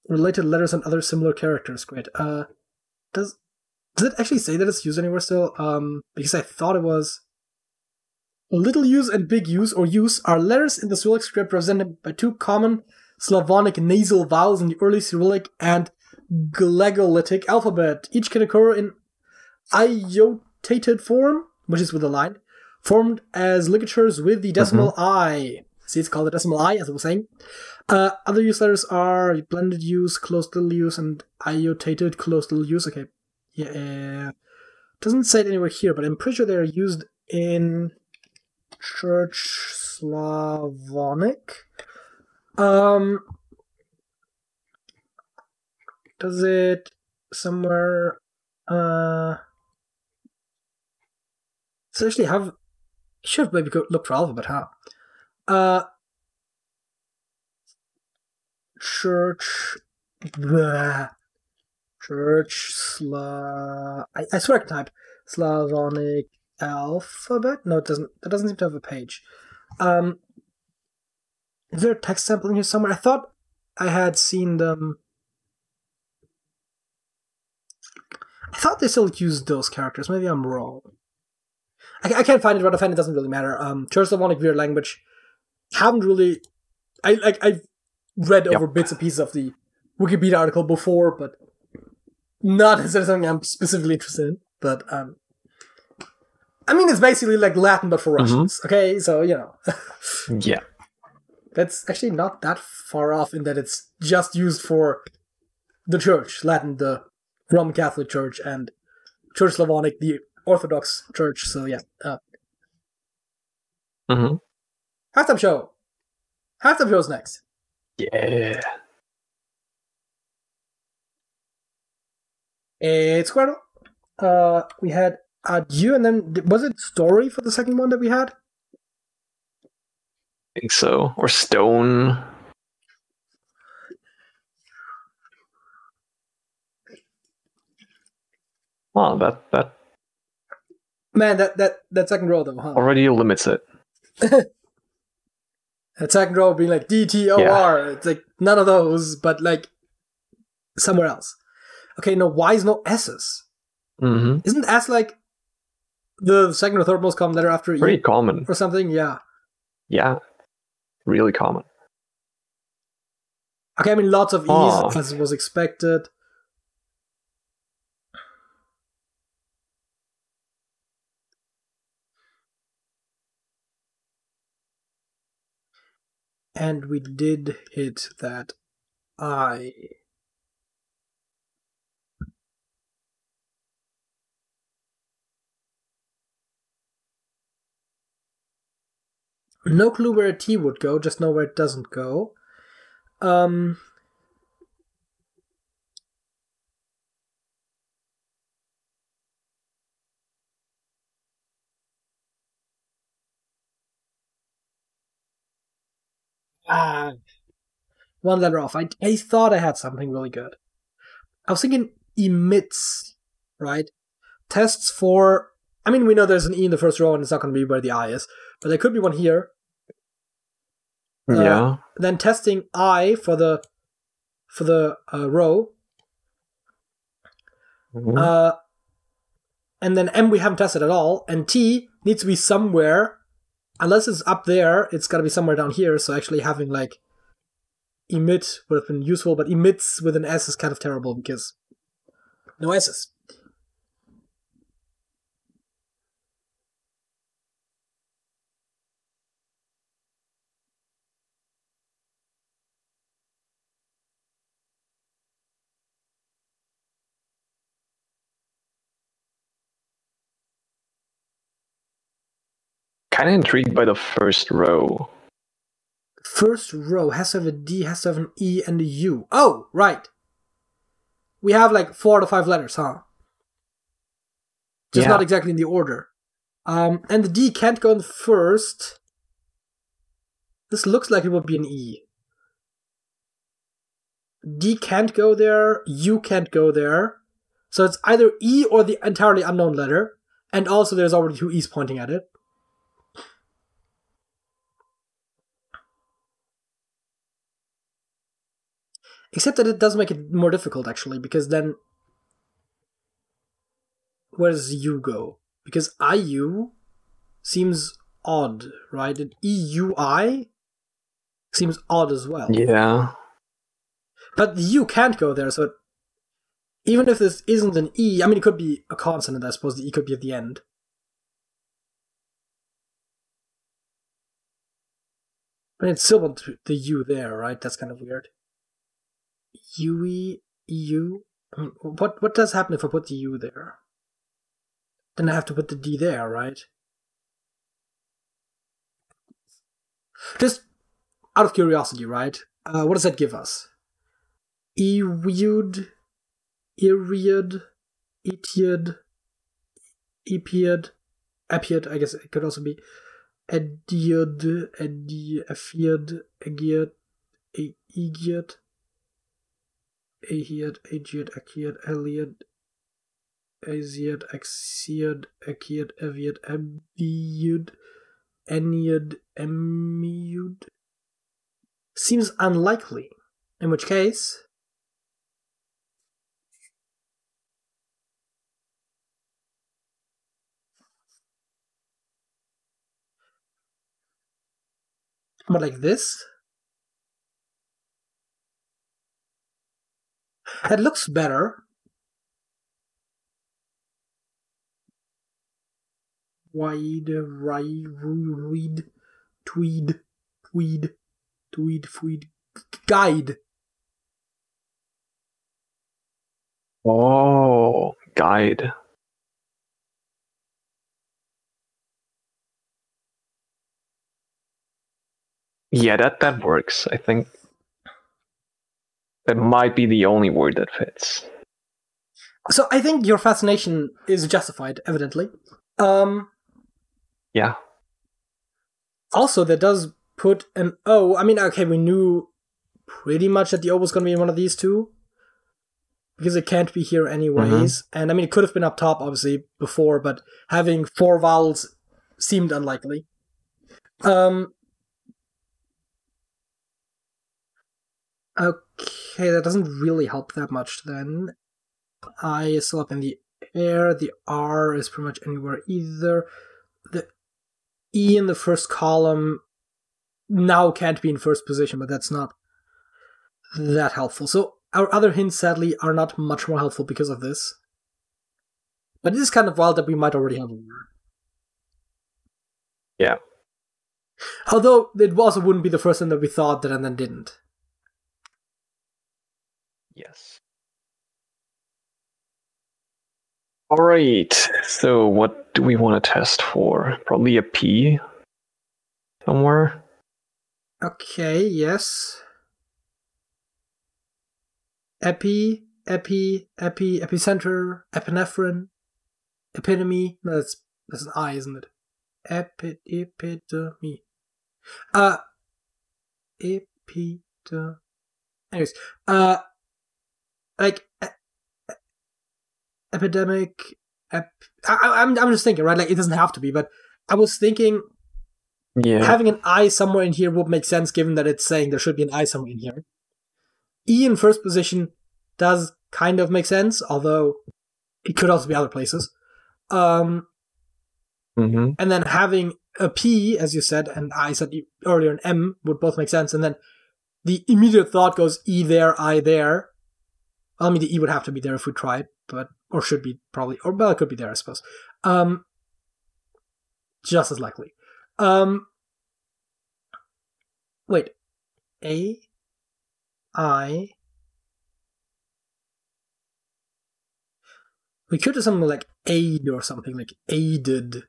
Related letters and other similar characters. Great. Does it actually say that it's used anywhere still? Because I thought it was... Little use and big use or use are letters in the Cyrillic script represented by two common Slavonic nasal vowels in the early Cyrillic and Glagolitic alphabet. Each can occur in iotated form, which is with a line, formed as ligatures with the decimal I. See, it's called the decimal I, as I was saying. Other use letters are blended use, closed little use, and iotated closed little use. Okay, yeah. Doesn't say it anywhere here, but I'm pretty sure they're used in Church Slavonic. Does it somewhere? Does it actually have? Should have maybe go look for alphabet, huh? Church. Bleh. Church I swear I can type Slavonic alphabet. No, it doesn't. That doesn't seem to have a page. Is there a text sample in here somewhere? I thought I had seen them. I thought they still used those characters. Maybe I'm wrong. I can't find it, but I find it doesn't really matter. Church Slavonic weird language. Haven't really. I've read over bits and pieces of the Wikipedia article before, but not necessarily something I'm specifically interested in. But I mean, it's basically like Latin but for Russians. Okay, so you know. Yeah. That's actually not that far off in that it's just used for the church, Latin, the Roman Catholic Church, and Church Slavonic, the Orthodox Church. So yeah. Halftime show. Halftime show's next. Yeah. It's Squirtle. We had Adieu, and then was it Story for the second one that we had? I think so. Or Stone. Oh, that Man, that second row though, huh? already limits it. That second row being like DTOR. Yeah. It's like none of those, but like somewhere else. Okay, no Y's, no S's. Isn't S like the second or third most common letter after E? Pretty common. Or something, yeah. Yeah. Really common. Okay, I mean lots of E's as was expected. And we did hit that I. No clue where a T would go, just know where it doesn't go. One letter off. I thought I had something really good. I was thinking emits, right? Tests for... I mean, we know there's an E in the first row and it's not going to be where the I is. But there could be one here. Yeah. Then testing I for the row. And then M we haven't tested at all. And T needs to be somewhere. Unless it's up there, it's got to be somewhere down here. So actually having like emit would have been useful. But emits with an S is kind of terrible because no S's. Kind of intrigued by the first row. First row has to have a D, has to have an E, and a U. Oh, right. We have like 4 to 5 letters, huh? Just not exactly in the order. And the D can't go in first. This looks like it would be an E. D can't go there, U can't go there. So it's either E or the entirely unknown letter. And also there's already two E's pointing at it. Except that it does make it more difficult, actually, because then where does U go? Because IU seems odd, right? And EUI seems odd as well. Yeah. But the U can't go there, so even if this isn't an E, I mean, it could be a consonant, I suppose. The E could be at the end. But it still want the U there, right? That's kind of weird. UE, EU. I mean, what does happen if I put the U there? Then I have to put the D there, right? Just out of curiosity, right? What does that give us? Ewiud, Iriad, Etiad, Epiad, Epiad, I guess it could also be Ediad, Efiad, Egiad, Egiad, Ahiad, Agiad, Akiad, Eliad, Aziad, Axiad, Akiad, Eviad, Ebiud, Enniad, Emiud. Seems unlikely. In which case, but like this? That looks better. Wide, read, tweed, guide. Oh, guide. Yeah, that works. I think that might be the only word that fits. So I think your fascination is justified, evidently. Yeah. Also, that does put an O. I mean, okay, we knew pretty much that the O was going to be one of these two. Because it can't be here anyways. Mm-hmm. And I mean, it could have been up top, obviously, before, but having 4 vowels seemed unlikely. Okay, that doesn't really help that much then. I is still up in the air. The R is pretty much anywhere either. The E in the first column now can't be in first position, but that's not that helpful. So our other hints, sadly, are not much more helpful because of this. But it is kind of wild that we might already have a word. Yeah. Although it also wouldn't be the first thing that we thought that and then didn't. Yes. All right. So what do we want to test for? Probably a P somewhere. Okay, yes. Epicenter, epinephrine, epitome. No, that's an I, isn't it? Epitome. Anyways, like epidemic. I'm just thinking, right? Like it doesn't have to be, but I was thinking, having an I somewhere in here would make sense, given that it's saying there should be an I somewhere in here. E in first position does kind of make sense, although it could also be other places. And then having a P, as you said, and I said earlier an M would both make sense. And then the immediate thought goes E there, I there. Well, I mean, the E would have to be there if we tried, or should be probably, or well, it could be there, I suppose. Just as likely. Wait, A, I. We could do something like aid or something, like aided.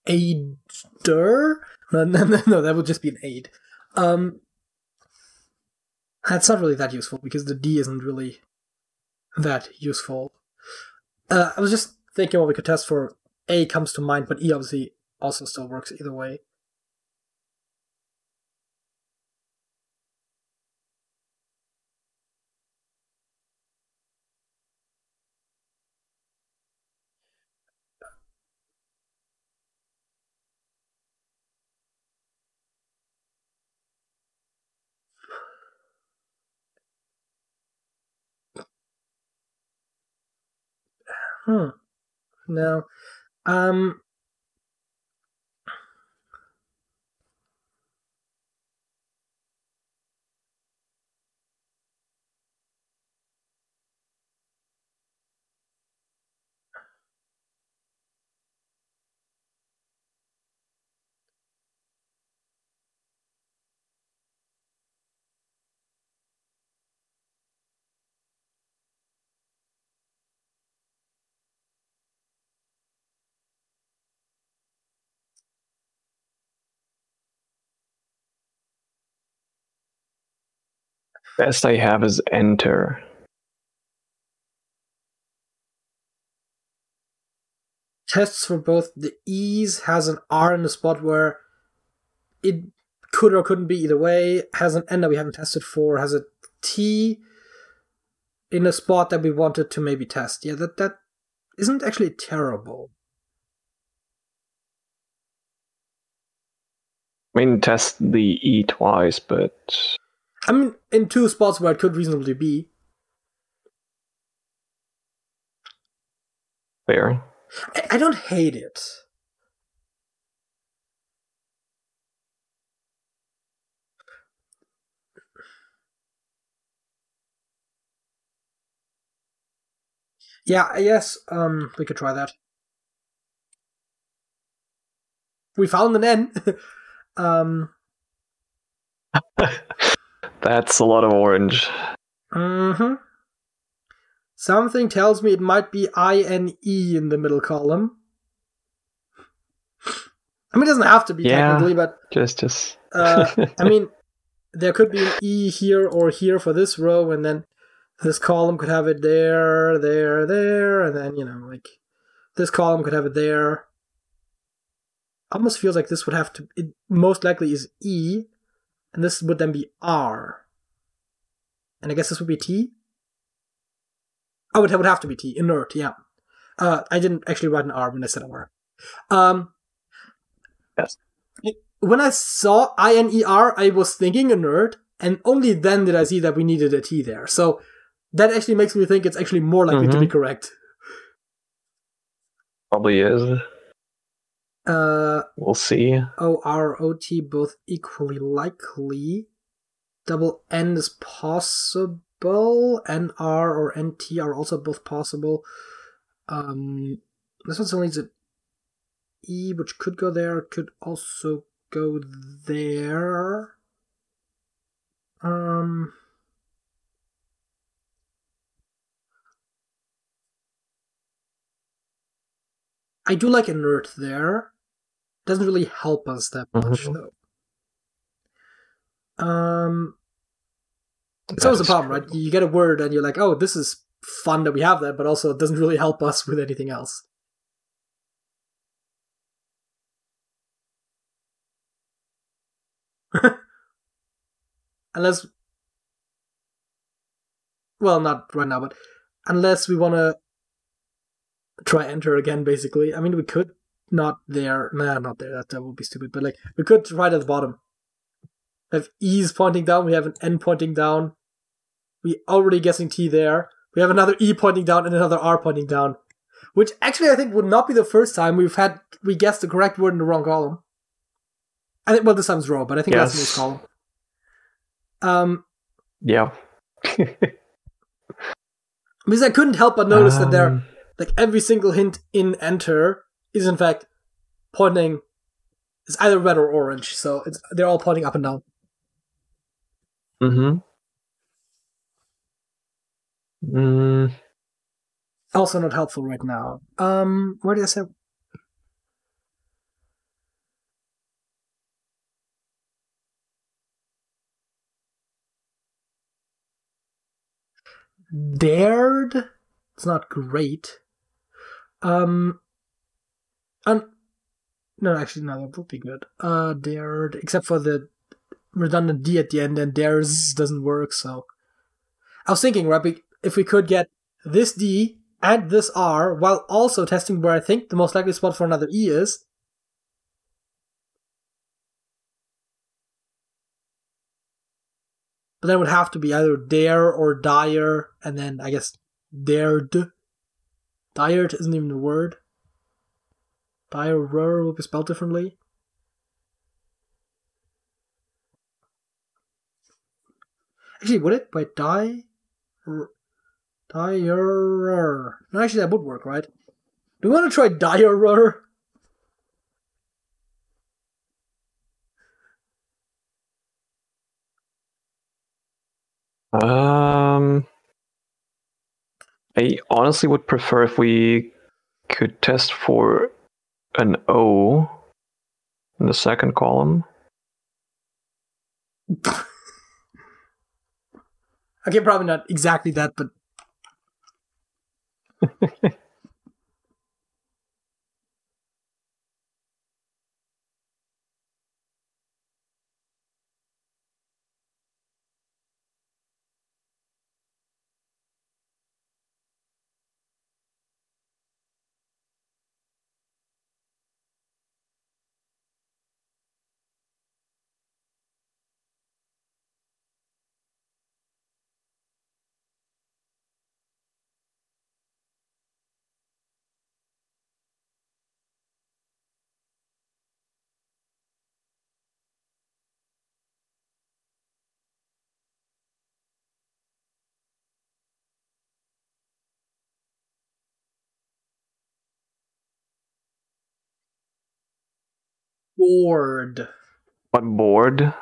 Aider? No, that would just be an aid. That's not really that useful because the D isn't really that useful. I was just thinking what we could test for A comes to mind, but E obviously also still works either way. No. Best I have is enter. Tests for both the E's has an R in the spot where it could or couldn't be either way. Has an N that we haven't tested for. Has a T in a spot that we wanted to maybe test. Yeah, that isn't actually terrible. I mean, test the E twice, but I mean, in two spots where it could reasonably be. fair. I don't hate it. Yeah, yes, we could try that. We found an N. That's a lot of orange. Mm-hmm. Something tells me it might be INE in the middle column. I mean, it doesn't have to be technically, but just. I mean, there could be an E here or here for this row, and then this column could have it there, there, there, and then, like, this column could have it there. Almost feels like this would have to, it most likely is E, and this would then be R. And I guess this would be T? Oh, it would have to be T, inert, yeah. I didn't actually write an R when I said R. Yes. When I saw INER, I was thinking inert, and only then did I see that we needed a T there. So that actually makes me think it's actually more likely to be correct. Probably is. We'll see. OR, OT, both equally likely. Double N is possible. NR or NT are also both possible. This one still needs an E, which could go there. It could also go there. I do like inert there. Doesn't really help us that much, though. It's always a problem, right? You get a word and you're like, oh, this is fun that we have that, but also it doesn't really help us with anything else. Unless, well, not right now, but unless we want to try enter again, basically. I mean, we could not there. Nah, not there. That would be stupid. But like, we could try it at the bottom. We have E's pointing down. We have an N pointing down. We already guessing T there. We have another E pointing down and another R pointing down. Which actually I think would not be the first time we guessed the correct word in the wrong column. I think, well, this time's row, but I think that's in this column. Yeah. Because I couldn't help but notice that there, like, every single hint in enter is in fact pointing, it's either red or orange, so they're all pointing up and down. Also not helpful right now. Where did I say? Dared? It's not great. No, actually, no, that would be good. Dared, except for the redundant D at the end, and dares doesn't work, so... I was thinking, right, if we could get this D and this R, while also testing where I think the most likely spot for another E is... But then it would have to be either dare or dire, and then, I guess, dared. Dired isn't even a word. Dire will be spelled differently. Actually, would it? Wait, dire? No, actually, that would work, right? Do we want to try dire? I honestly would prefer if we could test for an O in the second column. Okay, probably not exactly that, but... Bored. What, bored?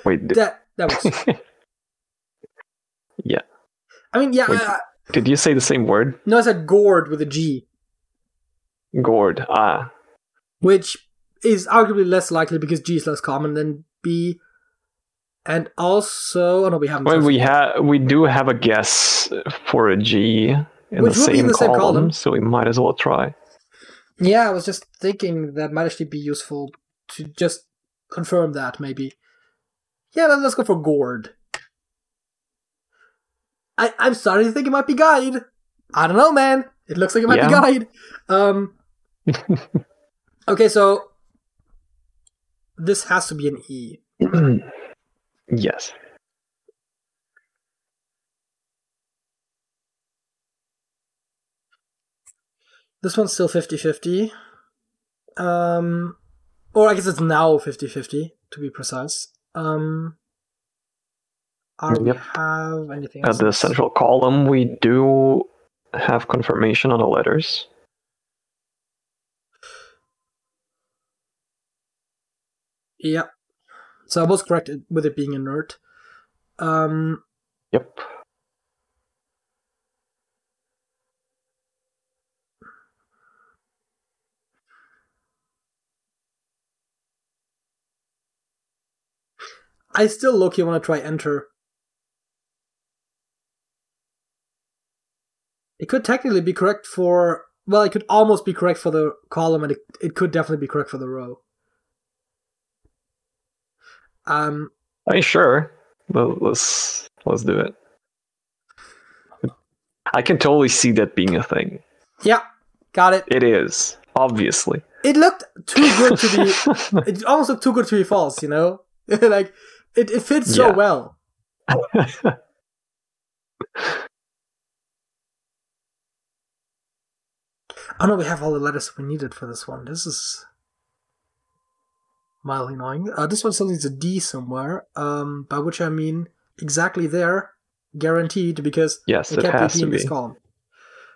Wait, that was... Yeah. I mean, yeah... Wait, did you say the same word? No, I said gourd with a G. Gourd. Which is arguably less likely because G is less common than B. And also... Oh, no, we haven't... Well, we do have a guess for a G in the same column, so we might as well try. Yeah, I was just thinking that might actually be useful to just confirm that, maybe. Yeah, let's go for gourd. I'm starting to think it might be guide. I don't know, man. It looks like it might be guide. Okay, so this has to be an E. Yes. This one's still 50-50. Or I guess it's now 50-50, to be precise. We have anything else? At the central column, we do have confirmation on the letters. Yeah. So I was correct with it being inert. Yep. I still low-key want to try enter. It could technically be correct for... Well, it could almost be correct for the column, and it could definitely be correct for the row. I mean, sure. Let's do it. I can totally see that being a thing. Yeah, got it. It is, obviously. It looked too good to be... It almost looked too good to be false, you know? Like, it fits so well. Oh no, we have all the letters we needed for this one. This is mildly annoying. This one still needs a D somewhere, by which I mean exactly there, guaranteed, because yes, it can't be in this column.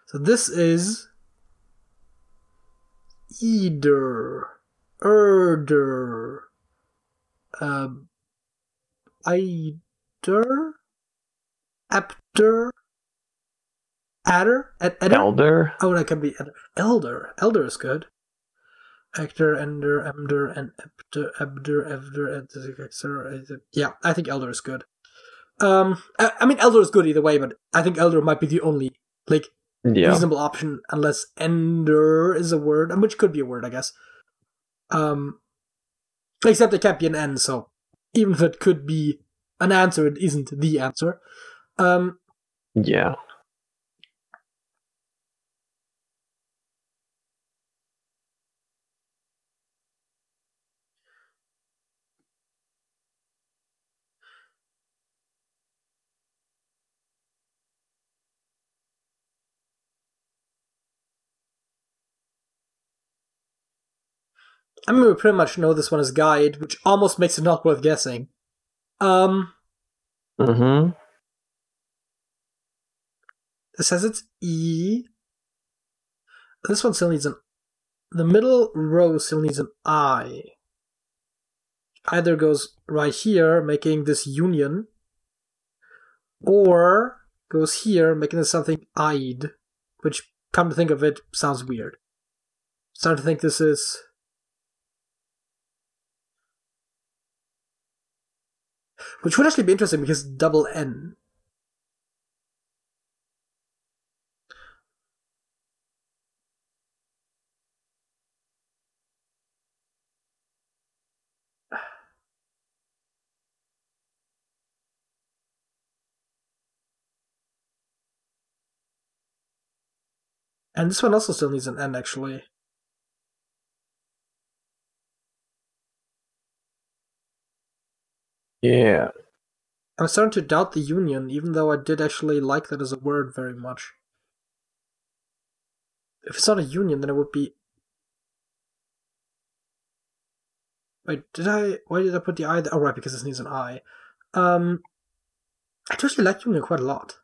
So this is either, eider, apter, adder, elder. Oh, that can be elder. Elder is good. Actor, ender, emder, and epter, ebder, etc. Yeah, I think elder is good. I mean, elder is good either way, but I think elder might be the only, like, Yeah. reasonable option, unless ender is a word, which could be a word, I guess. Except it can't be an N, so even if it could be an answer, it isn't the answer. Yeah. I mean, we pretty much know this one is guide, which almost makes it not worth guessing. Mm-hmm. It says it's E. This one still needs an... The middle row still needs an I. Either goes right here, making this union, or goes here, making this something I'd, which, come to think of it, sounds weird. Starting to think this is... Which would actually be interesting because double N. And this one also still needs an N, actually. Yeah. I'm starting to doubt the union, even though I did actually like that as a word very much. If it's not a union, then it would be... Wait, why did I put the I there? Oh, right, because this needs an I. I actually like union quite a lot.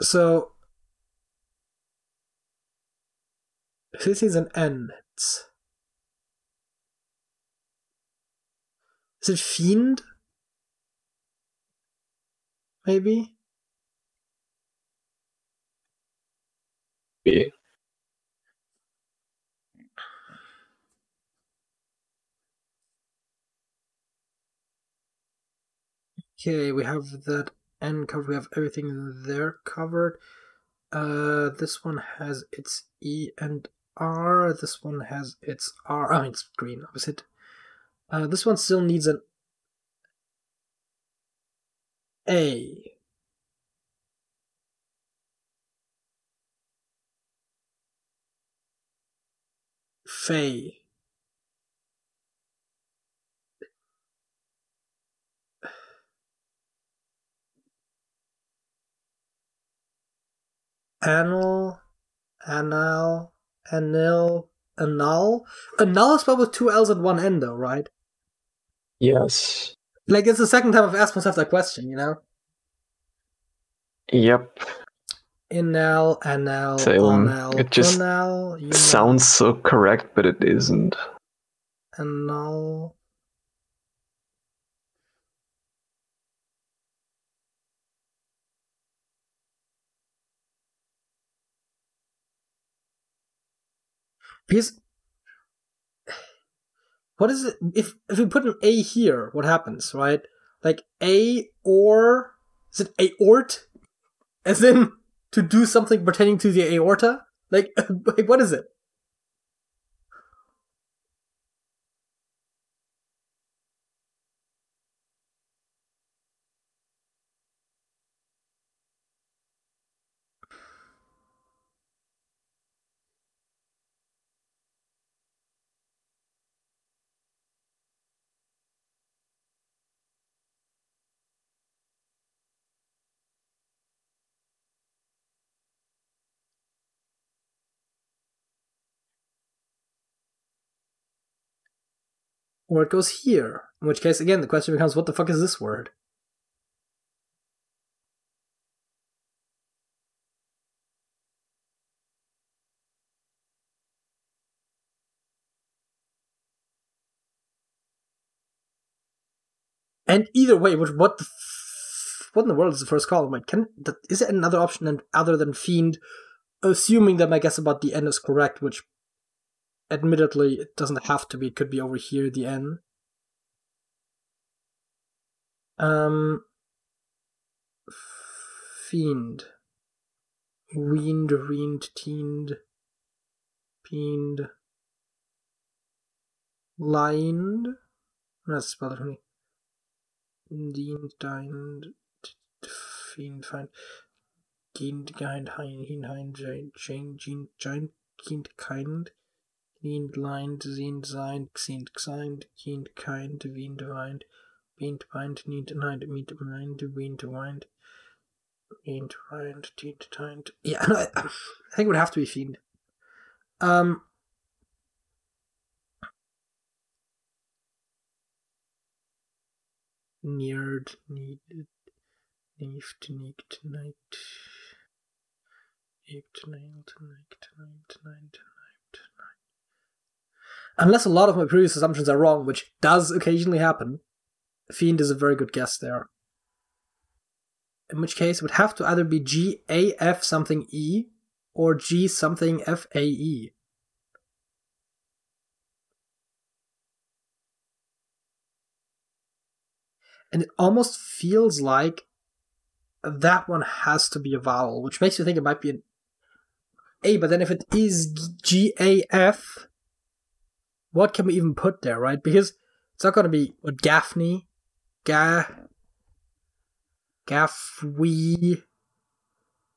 So... If this is an N, it's... Is it fiend? Maybe? Yeah. Okay, we have that N covered, we have everything there covered. This one has its E and R, this one has its R, I mean it's green, opposite. This one still needs an A. Fey. Anal, anal, anil, anal. Anal is spelled with two L's and one N, though, right? Yes. Like, it's the second time I've asked myself that question, you know? Yep. Inal, anal, Same. anal, It just unal, unal, sounds so correct, but it isn't. anal. Because what is it? If we put an A here, what happens, right? Like A or is it aort? As in to do something pertaining to the aorta? Like what is it? Or it goes here. In which case, again, the question becomes, what the fuck is this word? And either way, what in the world is the first column? Like, is it another option other than fiend? Assuming that my guess about the N is correct, which admittedly it doesn't have to be. It could be over here, the N. Fiend. Wiend, teend, peened, lined. That's spelled for me. Diened, dined, fiend, find, geened, kind, hein, jane, giant, kind, Wiend, lined, seen, sein, xient, xind, kient, kind, wiend, wind, beent, bind, need, nind, meet, mind, wiend, wind, beent, rind, teet, tind. Yeah, no, I think it would have to be fiend. Neared, needed, neeft, neeked, night, aped, nailed, niked, night. Unless a lot of my previous assumptions are wrong, which does occasionally happen, fiend is a very good guess there. In which case, it would have to either be G-A-F something E or G something F-A-E. And it almost feels like that one has to be a vowel, which makes you think it might be an A, but then if it is G-A-F, what can we even put there, right? Because it's not going to be what Gaffney, Gaffree,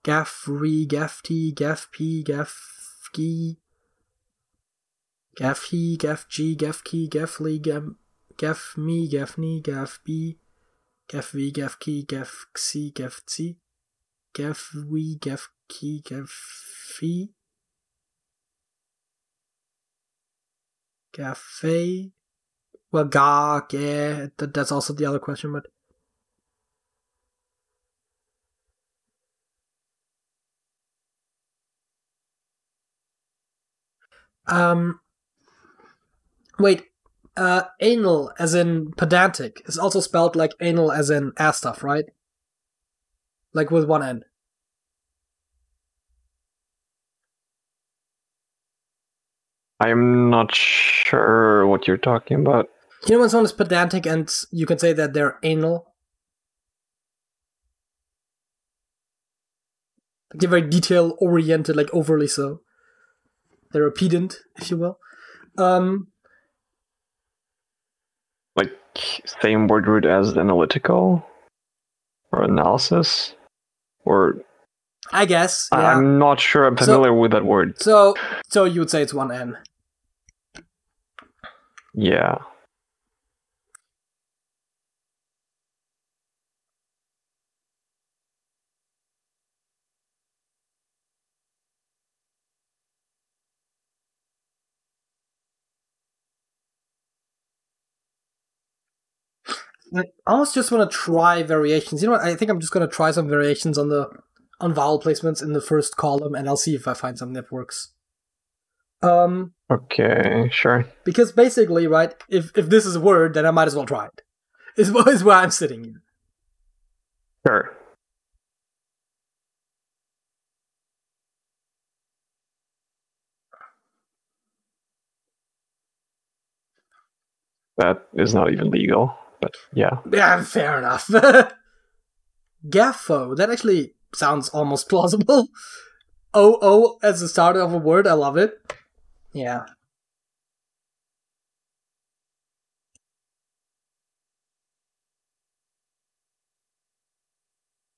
Gaffree, Gaffty, Gaffp, Gaffgy, Gaffhe, Gaffg, Gaffkey, Gaffly, Gaffme, Gaffney, Gaffb, Gaffv, Gaffkey, Gaffxi, Gaffzi, Gaffwe, Gaffkey, Gaffee, Gaffe. Well, yeah, that's also the other question, but wait, anal as in pedantic is also spelled like anal as in ass stuff, right? Like with one N. I'm not sure what you're talking about. You know when someone is pedantic and you can say that they're anal? Like they're very detail-oriented, like overly so. They're a pedant, if you will. Like, same word root as analytical? Or analysis? Or... I guess, yeah. I'm not sure I'm familiar with that word. So you would say it's one N. Yeah. I almost just want to try variations. You know what? I think I'm just going to try some variations on vowel placements in the first column, and I'll see if I find something that works. Okay, sure. Because basically, right, if this is a word, then I might as well try it. Is where I'm sitting here. Sure. That is not even legal, but yeah. Yeah, fair enough. Gaffo, that actually sounds almost plausible. O as the start of a word, I love it. Yeah.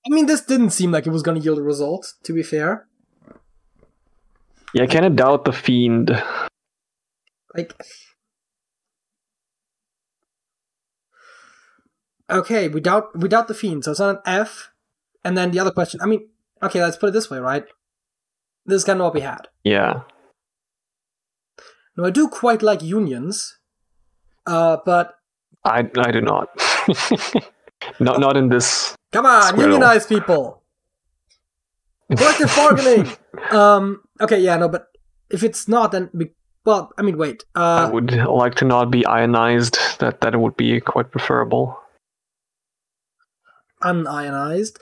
I mean, this didn't seem like it was going to yield a result, to be fair. Yeah, I kind of doubt the fiend. Like... Okay, we doubt the fiend, so it's not an F. And then the other question, I mean, okay, let's put it this way, right? This is kind of what we had. Yeah. Now, I do quite like unions, but... I do not. not in this... Come on, squirrel. Unionize people! Collective bargaining! Okay, yeah, no, but if it's not, then... Well, I mean, wait. I would like to not be ionized. That would be quite preferable. Unionized.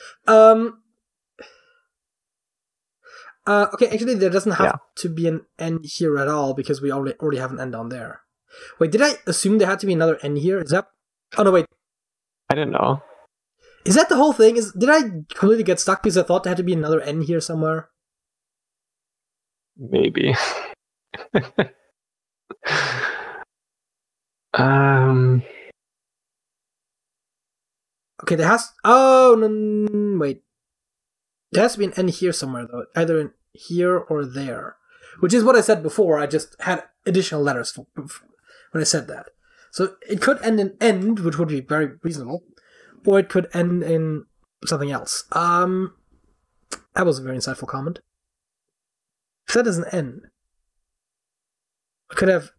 Okay, actually, there doesn't have to be an N here at all, because we already have an N down there. Wait, did I assume there had to be another N here? Is that... Oh, no, wait. I didn't know. Is that the whole thing? Did I completely get stuck because I thought there had to be another N here somewhere? Maybe. um. Okay, there has... Oh, no, wait. There has to be an N here somewhere, though. Either in here or there. Which is what I said before. I just had additional letters when I said that. So it could end in end, which would be very reasonable. Or it could end in something else. That was a very insightful comment. That is an N. I could have...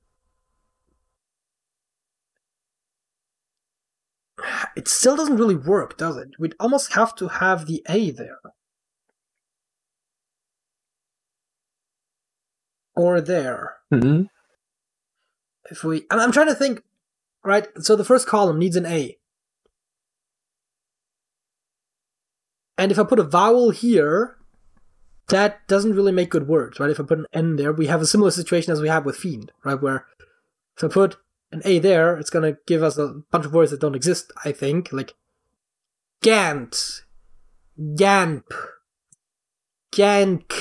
It still doesn't really work, does it? We'd almost have to have the A there. Or there. Mm-hmm. If we... I'm trying to think, right? So the first column needs an A. And if I put a vowel here, that doesn't really make good words, right? If I put an N there, we have a similar situation as we have with fiend, right? Where if I put an A there, it's going to give us a bunch of words that don't exist, I think. Like Gant, Gamp, Gank.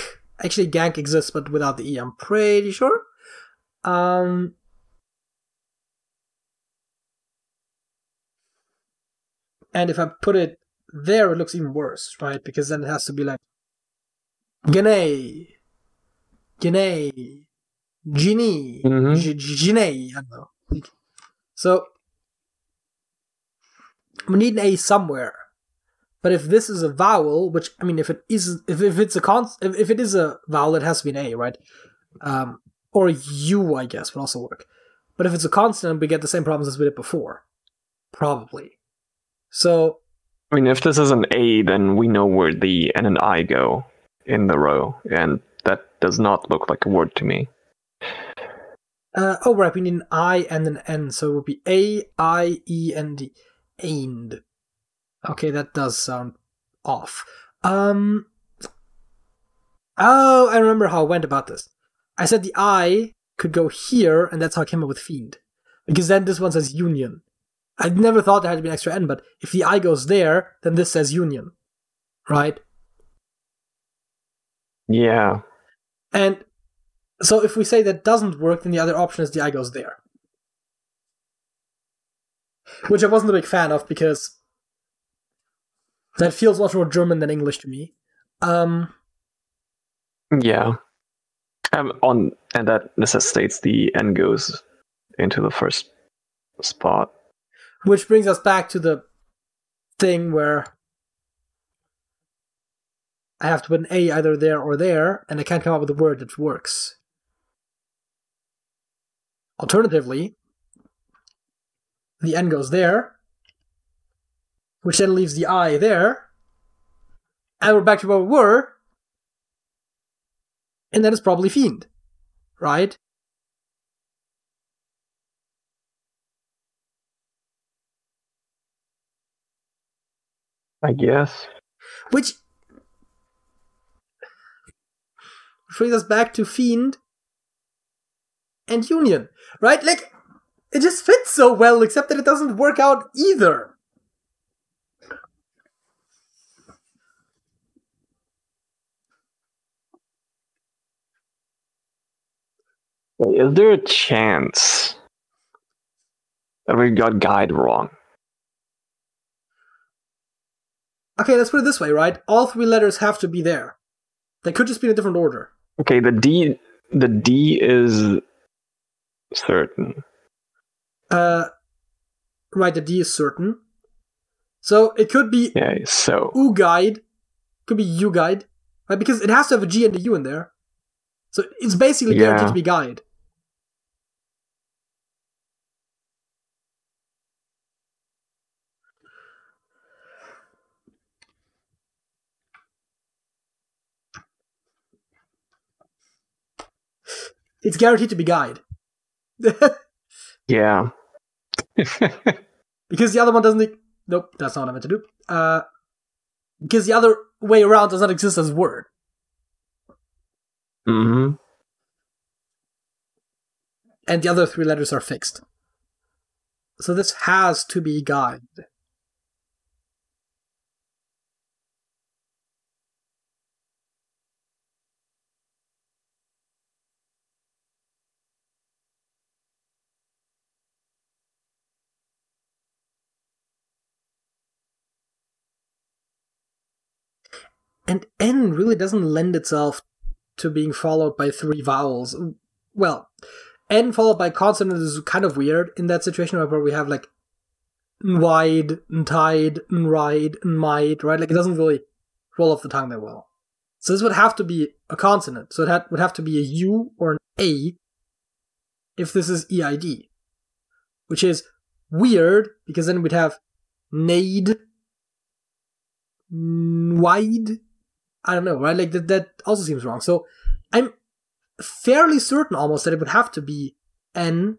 Actually, Gank exists, but without the E, I'm pretty sure. And if I put it there, it looks even worse, right? Because then it has to be like Gene, Genie, Gine, I don't know. So we need an A somewhere. But if this is a vowel, which I mean, if it is a vowel, it has to be an A, right? Or U, I guess, would also work. But if it's a consonant, we get the same problems as we did before, probably. So, I mean, if this is an A, then we know where the N and I go in the row, and that does not look like a word to me. Right, we need an I and an N, so it would be A, I, E, N, D. Aind. Okay, that does sound off. Oh, I remember how I went about this. I said the I could go here, and that's how I came up with fiend. Because then this one says union. I never thought there had to be an extra N, but if the I goes there, then this says union. Right? Yeah. And so if we say that doesn't work, then the other option is the I goes there. Which I wasn't a big fan of, because that feels much more German than English to me. Yeah. And that necessitates the N goes into the first spot. Which brings us back to the thing where I have to put an A either there or there, and I can't come up with a word that works. Alternatively, the N goes there, which then leaves the I there, and we're back to where we were, and then it's probably fiend, right? I guess. Which brings us back to fiend and union, right? Like, it just fits so well, except that it doesn't work out either. Is there a chance that we got guide wrong? Okay, let's put it this way, right? All three letters have to be there. They could just be in a different order. Okay, the D is certain. Right, the D is certain. So it could be U-guide. Could be U-guide. Right, because it has to have a G and a U in there. So it's basically guaranteed to be guide. It's guaranteed to be guide. Yeah. Because the other one doesn't... Nope, that's not what I meant to do. Because the other way around does not exist as a word. Mm-hmm. And the other three letters are fixed. So this has to be guide. And N really doesn't lend itself to being followed by 3 vowels. Well, N followed by consonant is kind of weird in that situation where we have like wide, tide, ride, might, right? Like it doesn't really roll off the tongue that well. So this would have to be a consonant. So it would have to be a U or an A if this is EID. Which is weird, because then we'd have nade, wide. I don't know, right? Like that also seems wrong. So I'm fairly certain almost that it would have to be N,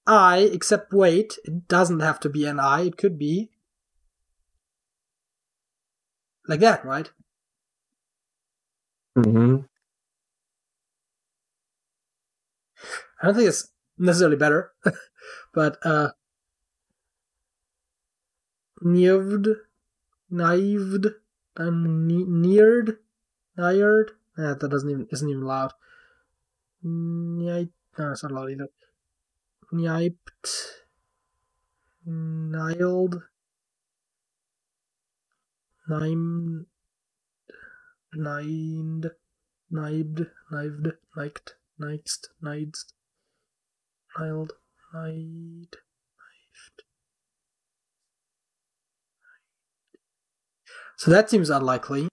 I, except wait, it doesn't have to be N, I. It could be like that, right? Mm-hmm. I don't think it's necessarily better, but nived, naived, neared, nired. That isn't even loud. No, it's not loud either. Nyiped, niled, nimed, nibed, nived, niked, next, nided, niled, nide, knifed. So that seems unlikely.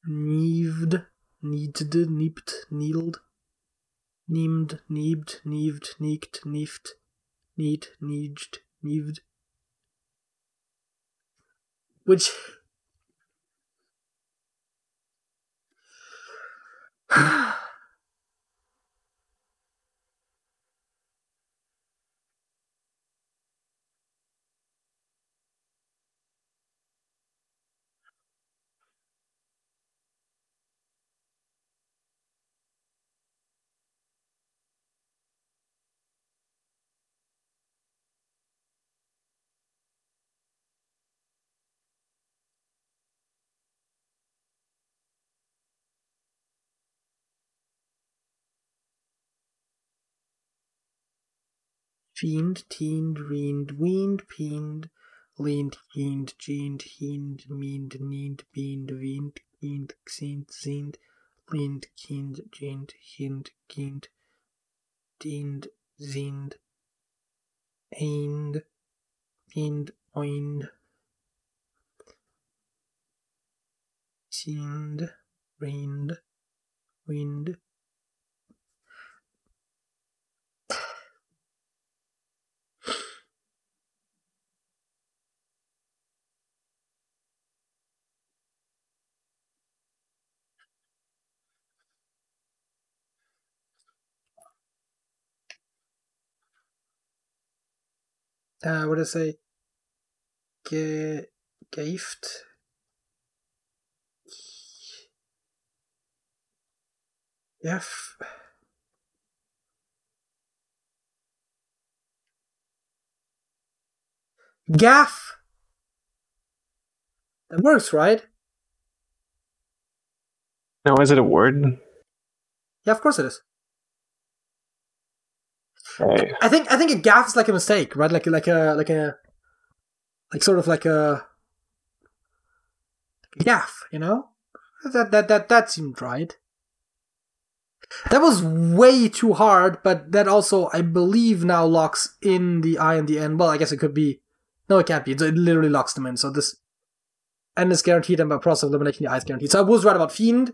Neaved, needed, neeped, needled, neemed, neebed, neeved, neeked, neefed, need, neeged, neeved. Which... Fiend, teened, reened, weaned, peened, leaned, keened, geened, heened, meaned, need, beaned, weaned, keened, xeened, zeened, leaned, keened, geened, hind, keened, deened, zeened, aind, fiend, oined, seened, reined, wind. What did I say? Geift? Yef. Gaff! That works, right? Now, is it a word? Yeah, of course it is. Okay. I think a gaff is like a mistake, right? Like sort of like a gaff, you know? That seemed right. That was way too hard, but that also, I believe, now locks in the I and the N. Well, I guess it could be. No, it can't be. It literally locks them in. So this N is guaranteed, and by process of elimination, the I is guaranteed. So I was right about Fiend,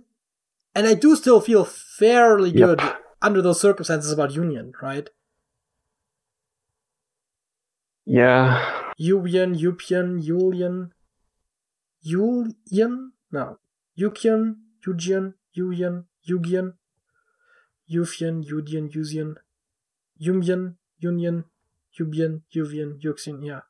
and I do still feel fairly good under those circumstances about Union, right? Yeah. Yubian, Julian. No. Yukian, Yujian, Yuyan, Yugian, Yufian, Yudian, Yusian, Yumian, Union, Yubian, Yuxian, yeah.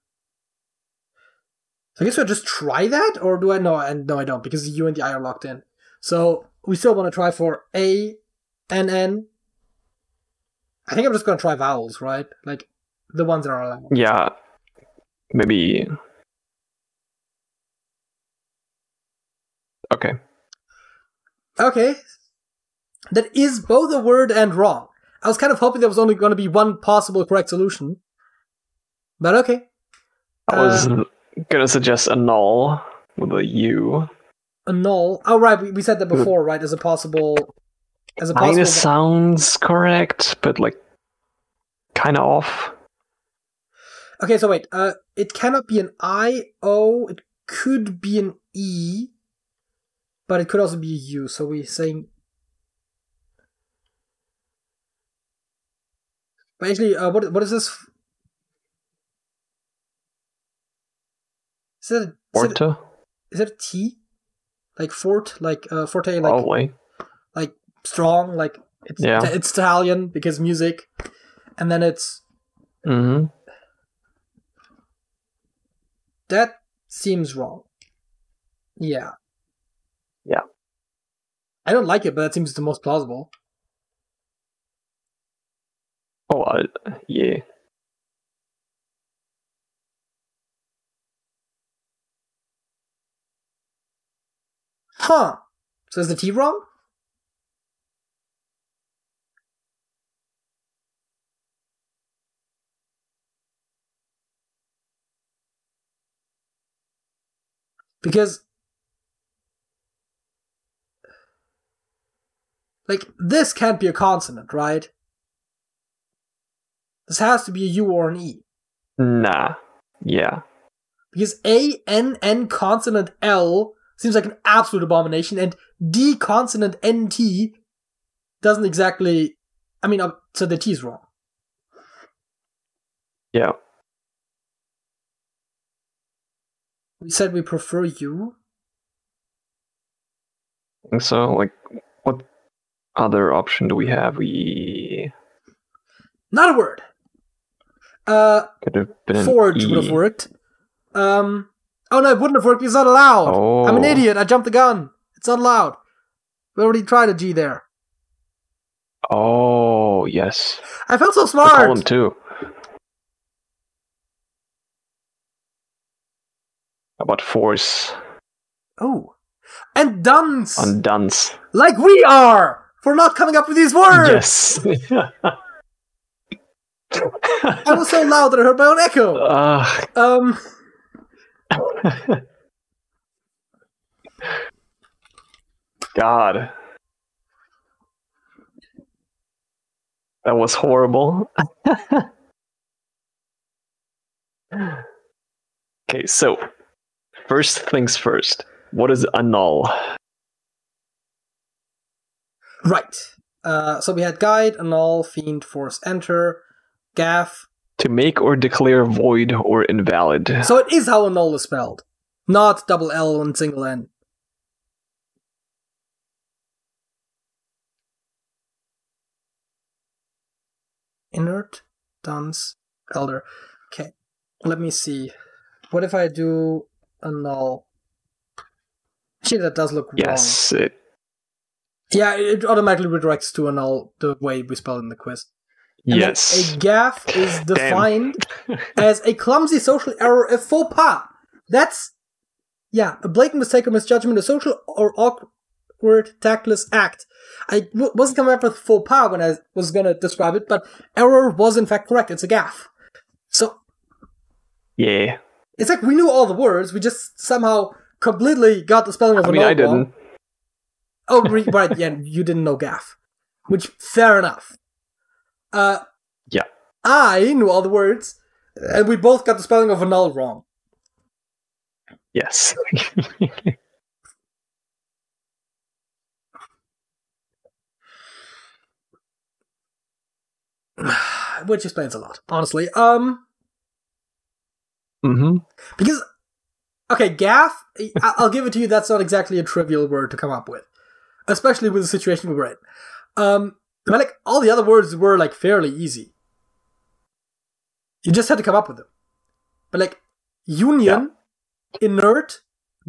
So I guess I'll just try that, or do I? No, I don't, because the U and the I are locked in. So we still want to try for A, N, N. I think I'm just going to try vowels, right? Like, the ones that are allowed. Yeah. Maybe. Okay. Okay. That is both a word and wrong. I was kind of hoping there was only going to be one possible correct solution. But okay. I was gonna suggest a null with a U. A null. Oh, right. We said that before, right? As a possible. Kinda sounds correct, but like kind of off. Okay, so wait. It cannot be an I, O. It could be an E, but it could also be a U. So we're saying. But actually, what is this? Is it a T? Like fort, like forte, like probably. Like strong, like it's Italian because music, and then it's. Mm-hmm. That seems wrong. Yeah. Yeah. I don't like it, but that seems the most plausible. Oh, yeah. Huh. So is the T wrong? Because, like, this can't be a consonant, right? This has to be a U or an E. Nah. Yeah. Because A, N, N consonant L seems like an absolute abomination, and D consonant NT doesn't exactly. I mean, so the T is wrong. Yeah. We said we prefer U. I think so. Like, what other option do we have? Not a word. Could have been Forge would have worked. Oh no, it wouldn't have worked. It's not allowed. Oh. I'm an idiot. I jumped the gun. It's not allowed. We already tried a G there. Oh, yes. I felt so smart. The column too. How about force? Oh. And dunce. On dunce. Like we are! For not coming up with these words! Yes. I was so loud that I heard my own echo. God. That was horrible. Okay, so first things first. What is a null? Right. So we had guide, annul, fiend, force, enter, gaff. To make or declare void or invalid. So it is how annul is spelled. Not double L and single N. Inert, dunce, elder. Okay, let me see. What if I do annul? Actually, that does look wrong. Yes. Yeah, it automatically redirects to annul the way we spell it in the quiz. And yes. A gaff is defined as a clumsy social error, a faux pas. That's, a blatant mistake or misjudgment, a social or awkward, tactless act. I wasn't coming up with faux pas when I was going to describe it, but error was in fact correct. It's a gaff. So, yeah. It's like we knew all the words, we just somehow completely got the spelling of annul wrong. I didn't. Oh, right, yeah, you didn't know gaff. Which, fair enough. Yeah. I knew all the words, and we both got the spelling of annul wrong. Yes. Which explains a lot, honestly. Because, okay, gaff, I'll give it to you, that's not exactly a trivial word to come up with. Especially with the situation we were in. But, like, all the other words were, like, fairly easy. You just had to come up with them. But, like, union, inert,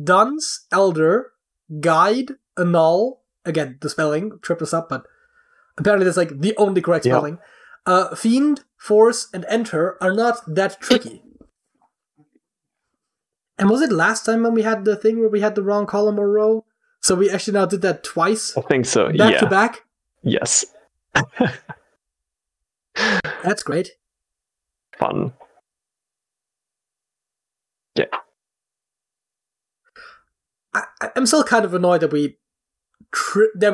dunce, elder, guide, annul, again, the spelling tripped us up, but apparently that's, like, the only correct spelling. Fiend, force, and enter are not that tricky. And was it last time when we had the thing where we had the wrong column or row? So we actually now did that twice? I think so, Back to back? Yes. That's great. Fun. Yeah. I'm still kind of annoyed that we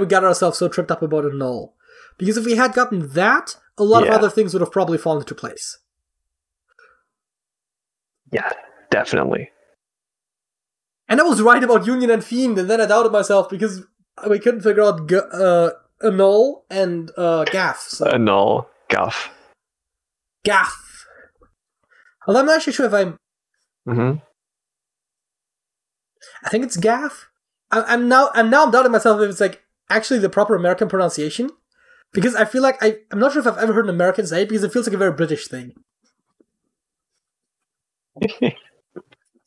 got ourselves so tripped up about a null. Because if we had gotten that, a lot of other things would have probably fallen into place. Yeah, definitely. And I was right about Union and Fiend, and then I doubted myself because we couldn't figure out a null and gaff. So. A null, gaff. Gaff. Although I'm not actually sure if I'm... Mm-hmm. I think it's gaff. I'm now doubting myself if it's like actually the proper American pronunciation. Because I feel like I'm not sure if I've ever heard an American say it because it feels like a very British thing. It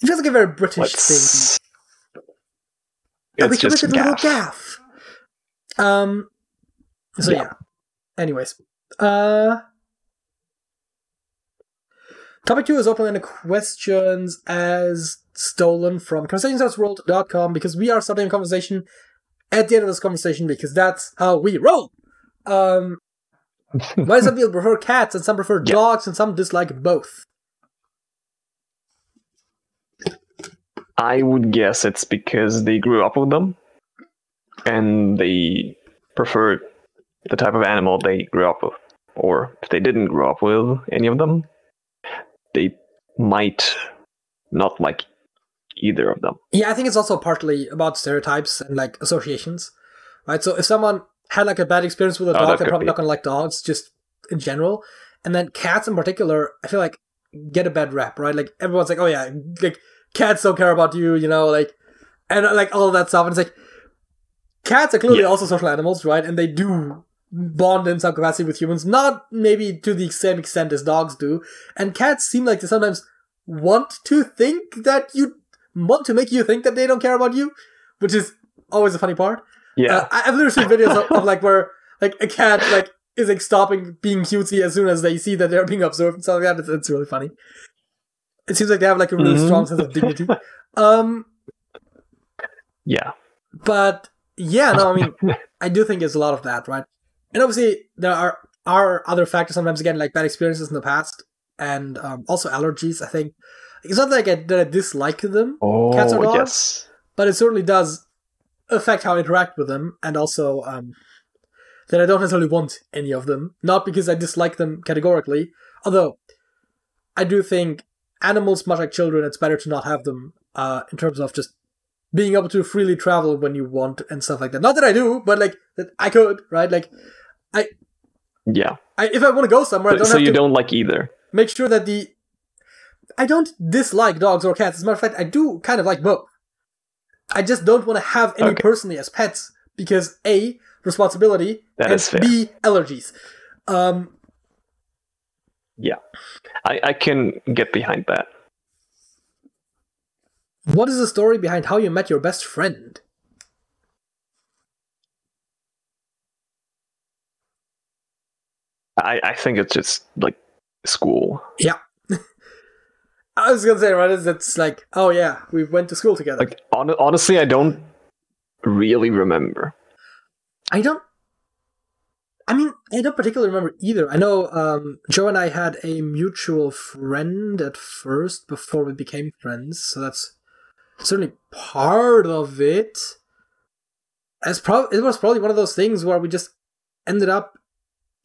feels like a very British thing. It's just gaff. Gaff. So yeah. Anyways. Topic 2 is open-ended questions as stolen from conversationsworld.com because we are starting a conversation at the end of this conversation because that's how we roll. Why some people prefer cats and some prefer dogs and some dislike both? I would guess it's because they grew up with them and they prefer the type of animal they grew up with. Or if they didn't grow up with any of them, they might not like either of them. Yeah, I think it's also partly about stereotypes and like associations, right? So if someone had like a bad experience with a dog, they're probably not going to like dogs just in general. And then cats in particular, I feel like get a bad rep, right? Like everyone's like, oh yeah, like cats don't care about you, you know, like, and like all of that stuff. And it's like, cats are clearly also social animals, right? And they do bond in some capacity with humans, not maybe to the same extent as dogs do. And cats seem like they sometimes want to want to make you think that they don't care about you, which is always a funny part. Yeah, I've literally seen videos of like where like a cat like is like stopping being cutesy as soon as they see that they're being observed and stuff like that. It's really funny. It seems like they have like a really strong sense of dignity. Yeah. But yeah, no, I mean, I do think there's a lot of that, right? And obviously there are other factors sometimes, again, like bad experiences in the past and also allergies, I think. It's not like that I dislike them, cats or dogs, but it certainly does affect how I interact with them, and also that I don't necessarily want any of them. Not because I dislike them categorically, although I do think animals, much like children, it's better to not have them in terms of just being able to freely travel when you want and stuff like that. Not that I do, but like that I could, right? Like if I want to go somewhere, I don't have to. So you don't like either. Make sure that I don't dislike dogs or cats. As a matter of fact, I do kind of like both. I just don't want to have any personally as pets because A, responsibility, and B, allergies. Yeah, I can get behind that. What is the story behind how you met your best friend? I think it's just like school. Yeah. I was gonna say, right, it's like, oh yeah, we went to school together. Like, honestly, I don't really remember. I don't particularly remember either. I know Joe and I had a mutual friend at first before we became friends, so that's certainly part of it. It was probably one of those things where we just ended up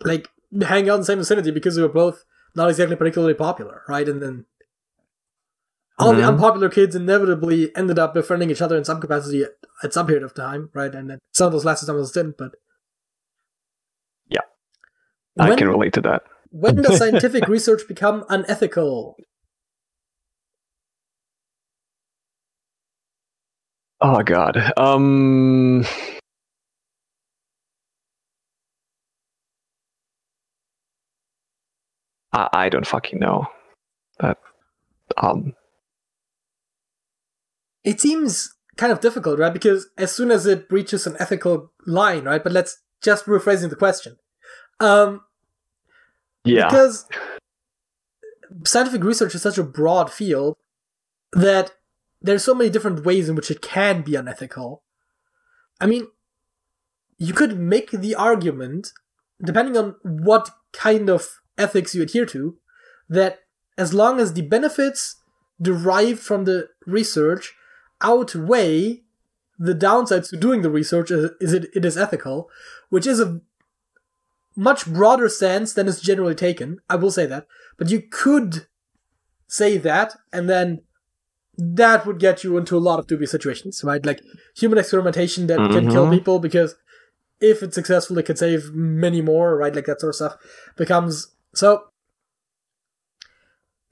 like hanging out in the same vicinity because we were both not exactly particularly popular, right? And then all the unpopular kids inevitably ended up befriending each other in some capacity at some period of time, right? And then some of those lasted, some of those didn't, but... Yeah. I can relate to that. When does scientific research become unethical? Oh, God. I don't fucking know. That... It seems kind of difficult, right? Because as soon as it breaches an ethical line, right? But let's just rephrasing the question. Because scientific research is such a broad field that there's so many different ways in which it can be unethical. I mean, you could make the argument, depending on what kind of ethics you adhere to, that as long as the benefits derived from the research outweigh the downsides to doing the research is it is ethical, which is a much broader stance than is generally taken. I will say that. But you could say that, and then that would get you into a lot of dubious situations, right? Like human experimentation that can kill people because if it's successful, it could save many more, right? Like that sort of stuff becomes... So,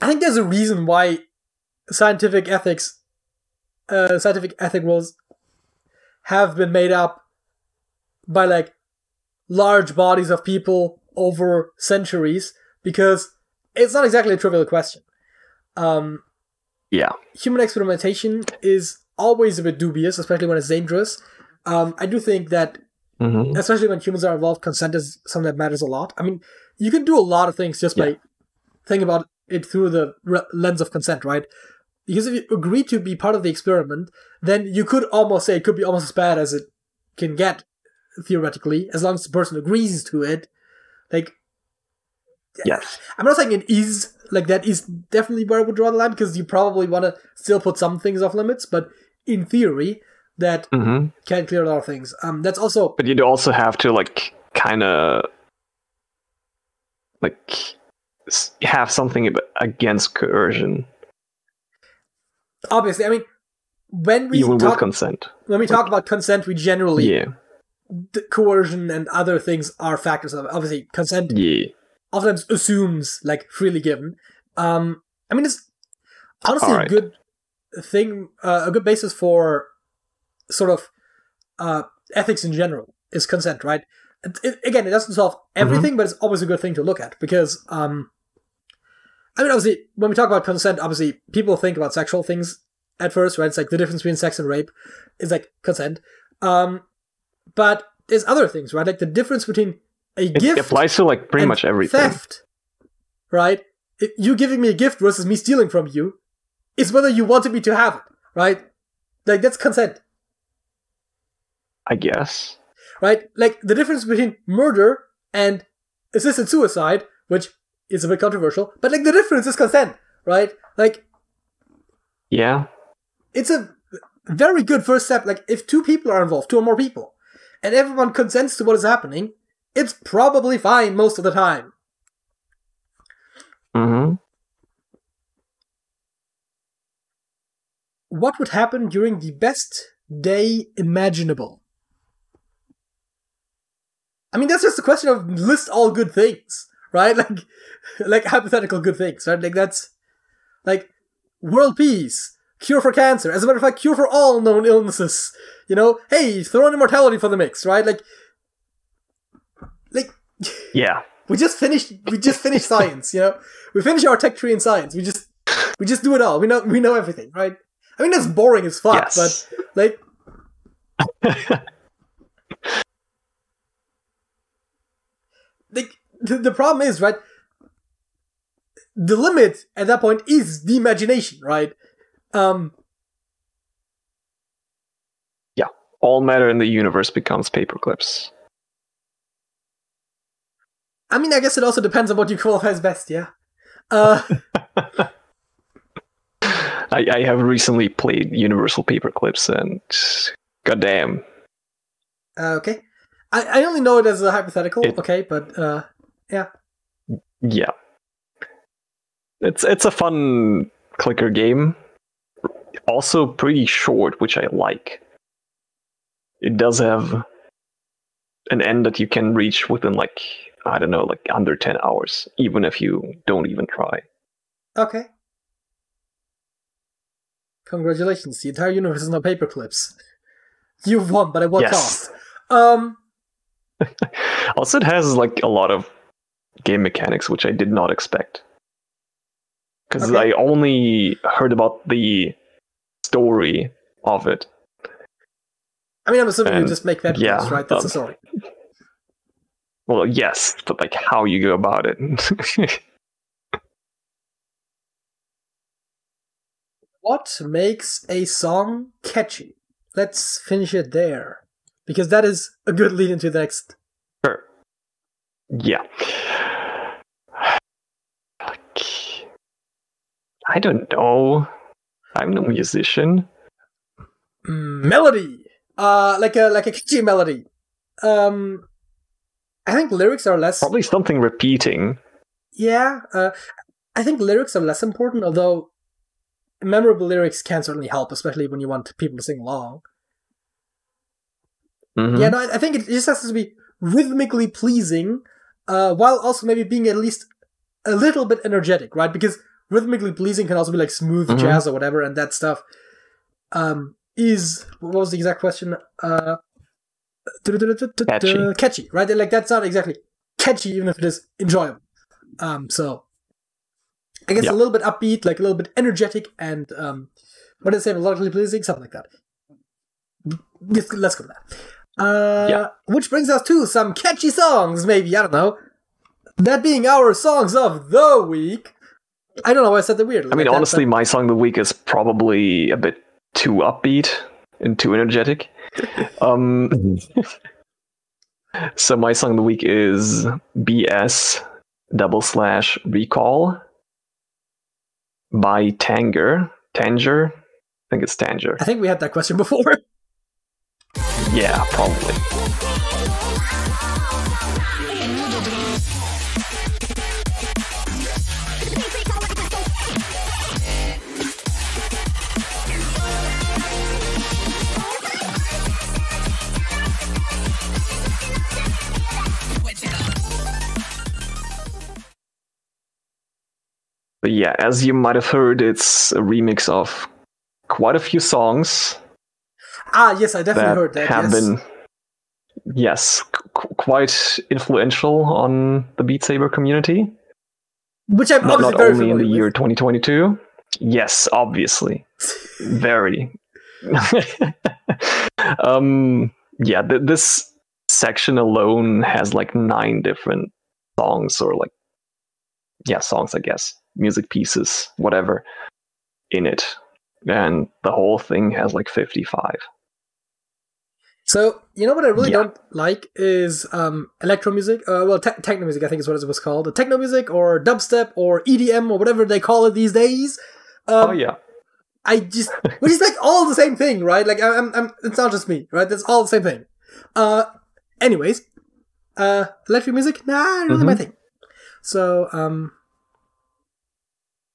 I think there's a reason why scientific ethic rules have been made up by like large bodies of people over centuries, because it's not exactly a trivial question. Human experimentation is always a bit dubious, especially when it's dangerous. I do think that, especially when humans are involved, consent is something that matters a lot. I mean, you can do a lot of things just by thinking about it through the lens of consent, right? Because if you agree to be part of the experiment, then you could almost say it could be almost as bad as it can get, theoretically, as long as the person agrees to it. Like, yes. I'm not saying it is, like, that is definitely where I would draw the line, because you probably want to still put some things off limits, but in theory, that can clear a lot of things. That's also... But you'd also have to, like, kind of, like, have something against coercion. Obviously, I mean, when we even talk, with consent. When we talk about consent, we generally... Yeah. Coercion and other things are factors of it. Obviously, consent oftentimes assumes, like, freely given. I mean, it's honestly a good thing, a good basis for sort of ethics in general is consent, right? Again, it doesn't solve everything, but it's always a good thing to look at, because, I mean, obviously, when we talk about consent, obviously, people think about sexual things at first, right? It's like the difference between sex and rape is, like, consent. But there's other things, right? Like the difference between a gift... It applies to, like, pretty much everything. Theft, right? You giving me a gift versus me stealing from you is whether you wanted me to have it, right? Like, that's consent. I guess. Right? Like, the difference between murder and assisted suicide, which is a bit controversial, but, like, the difference is consent, right? Like... Yeah. It's a very good first step. Like, if two people are involved, two or more people, and everyone consents to what is happening, it's probably fine most of the time. What would happen during the best day imaginable? I mean, that's just a question of list all good things, right? Like hypothetical good things, right? Like, that's, like, world peace, cure for cancer, as a matter of fact, cure for all known illnesses. You know, hey, throw in immortality for the mix, right? Like, yeah. We just finished science, you know? We finished our tech tree in science. We just do it all. We know everything, right? I mean, that's boring as fuck, but, like... like, the problem is, right? The limit at that point is the imagination, right? Yeah. All matter in the universe becomes paperclips. I mean, I guess it also depends on what you qualify as best, yeah. I have recently played Universal Paperclips, and goddamn. Okay. I only know it as a hypothetical, okay, but, yeah. Yeah. It's a fun clicker game. Also pretty short, which I like. It does have an end that you can reach within, like, I don't know, like under 10 hours, even if you don't even try. Okay. Congratulations, the entire universe is now paperclips. You've won, but at what cost? Also, it has, like, a lot of game mechanics, which I did not expect. Because I only heard about the story of it. I mean, I'm assuming you just make paperclips, right? That's the story. Well, yes, but, like, how you go about it. What makes a song catchy? Let's finish it there. Because that is a good lead into the next. Sure. Yeah. I don't know. I'm no musician. Melody! like a catchy melody. I think lyrics are less... Probably something repeating. Yeah, I think lyrics are less important, although memorable lyrics can certainly help, especially when you want people to sing along. Mm-hmm. Yeah, no, I think it just has to be rhythmically pleasing, while also maybe being at least a little bit energetic, right? Because rhythmically pleasing can also be like smooth jazz or whatever, and that stuff is... What was the exact question? Catchy, right? Like, that's not exactly catchy, even if it is enjoyable. So I guess a little bit upbeat, like a little bit energetic, and what did I say? Melodically pleasing, something like that. Let's go with that. Which brings us to some catchy songs, maybe, I don't know. That being our songs of the week. I don't know why I said that weirdly. I mean, like honestly, my song of the week is probably a bit too upbeat and too energetic. So my song of the week is BS/Recall by Tanger. I think it's Tanger. I think we had that question before. Yeah, probably. But yeah, as you might have heard, it's a remix of quite a few songs. Yes, I definitely heard that. Have been, quite influential on the Beat Saber community. Which I'm obviously not very only in the familiar year with. 2022. Yes, obviously, very. This section alone has like 9 different songs, or like songs, I guess, music pieces, whatever, in it, and the whole thing has like 55. So, you know what I really don't like is electro music. Techno music, I think is what it was called. Techno music or dubstep or EDM or whatever they call it these days. Which is like all the same thing, right? Like, it's not just me, right? That's all the same thing. Anyways, electro music, not really my thing. So,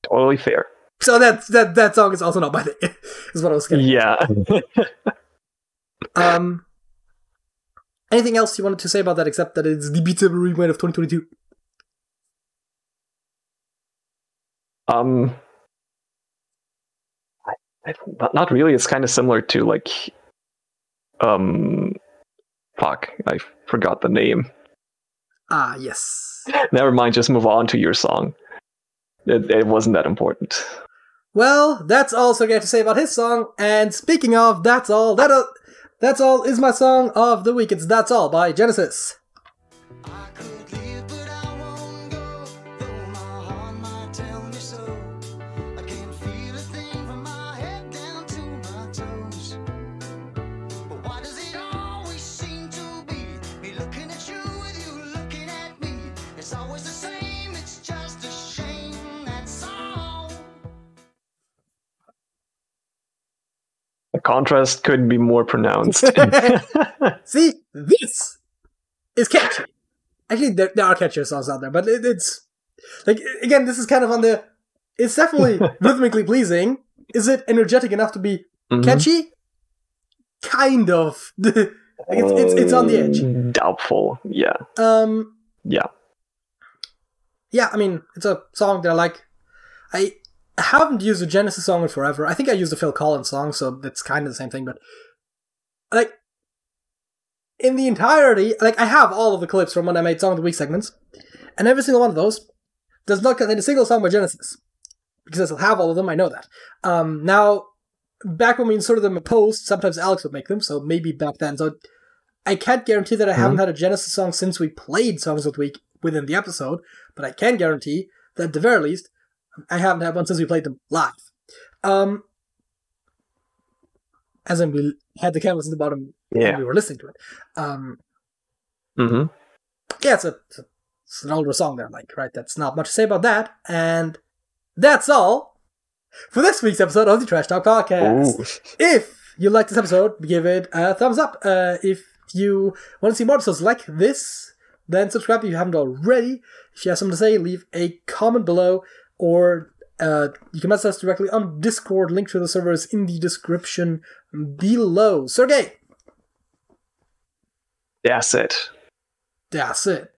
totally fair. So that song is also not my thing, is what I was getting. Yeah. Anything else you wanted to say about that, except that it's the Beat Saber remake of 2022? Not really. It's kind of similar to like, fuck, I forgot the name. Yes. Never mind. Just move on to your song. It wasn't that important. Well, that's all Sergej had to say about his song. And speaking of That's All, That's All is my song of the week. It's That's All by Genesis. The contrast couldn't be more pronounced. See, this is catchy. Actually, there are catchier songs out there, but it's like, again, this is kind of on the... It's definitely rhythmically pleasing. Is it energetic enough to be catchy? Kind of. It's on the edge. Doubtful, yeah. Yeah, I mean, it's a song that I like. I haven't used a Genesis song in forever. I think I used a Phil Collins song, so that's kind of the same thing, but like, in the entirety, like, I have all of the clips from when I made Song of the Week segments, and every single one of those does not contain a single song by Genesis. Because I'll have all of them, I know that. Now, back when we inserted them in post, sometimes Alex would make them, so maybe back then. So I can't guarantee that I haven't had a Genesis song since we played Songs of the Week within the episode, but I can guarantee that at the very least, I haven't had one since we played them live. As in, we had the canvas in the bottom and we were listening to it. Yeah, it's an older song that I like, right? That's not much to say about that. And that's all for this week's episode of the Trash Talk Podcast. If you like this episode, give it a thumbs up. If you want to see more episodes like this, then subscribe if you haven't already. If you have something to say, leave a comment below, or you can message us directly on Discord. Link to the server is in the description below. Sergej! That's it. That's it.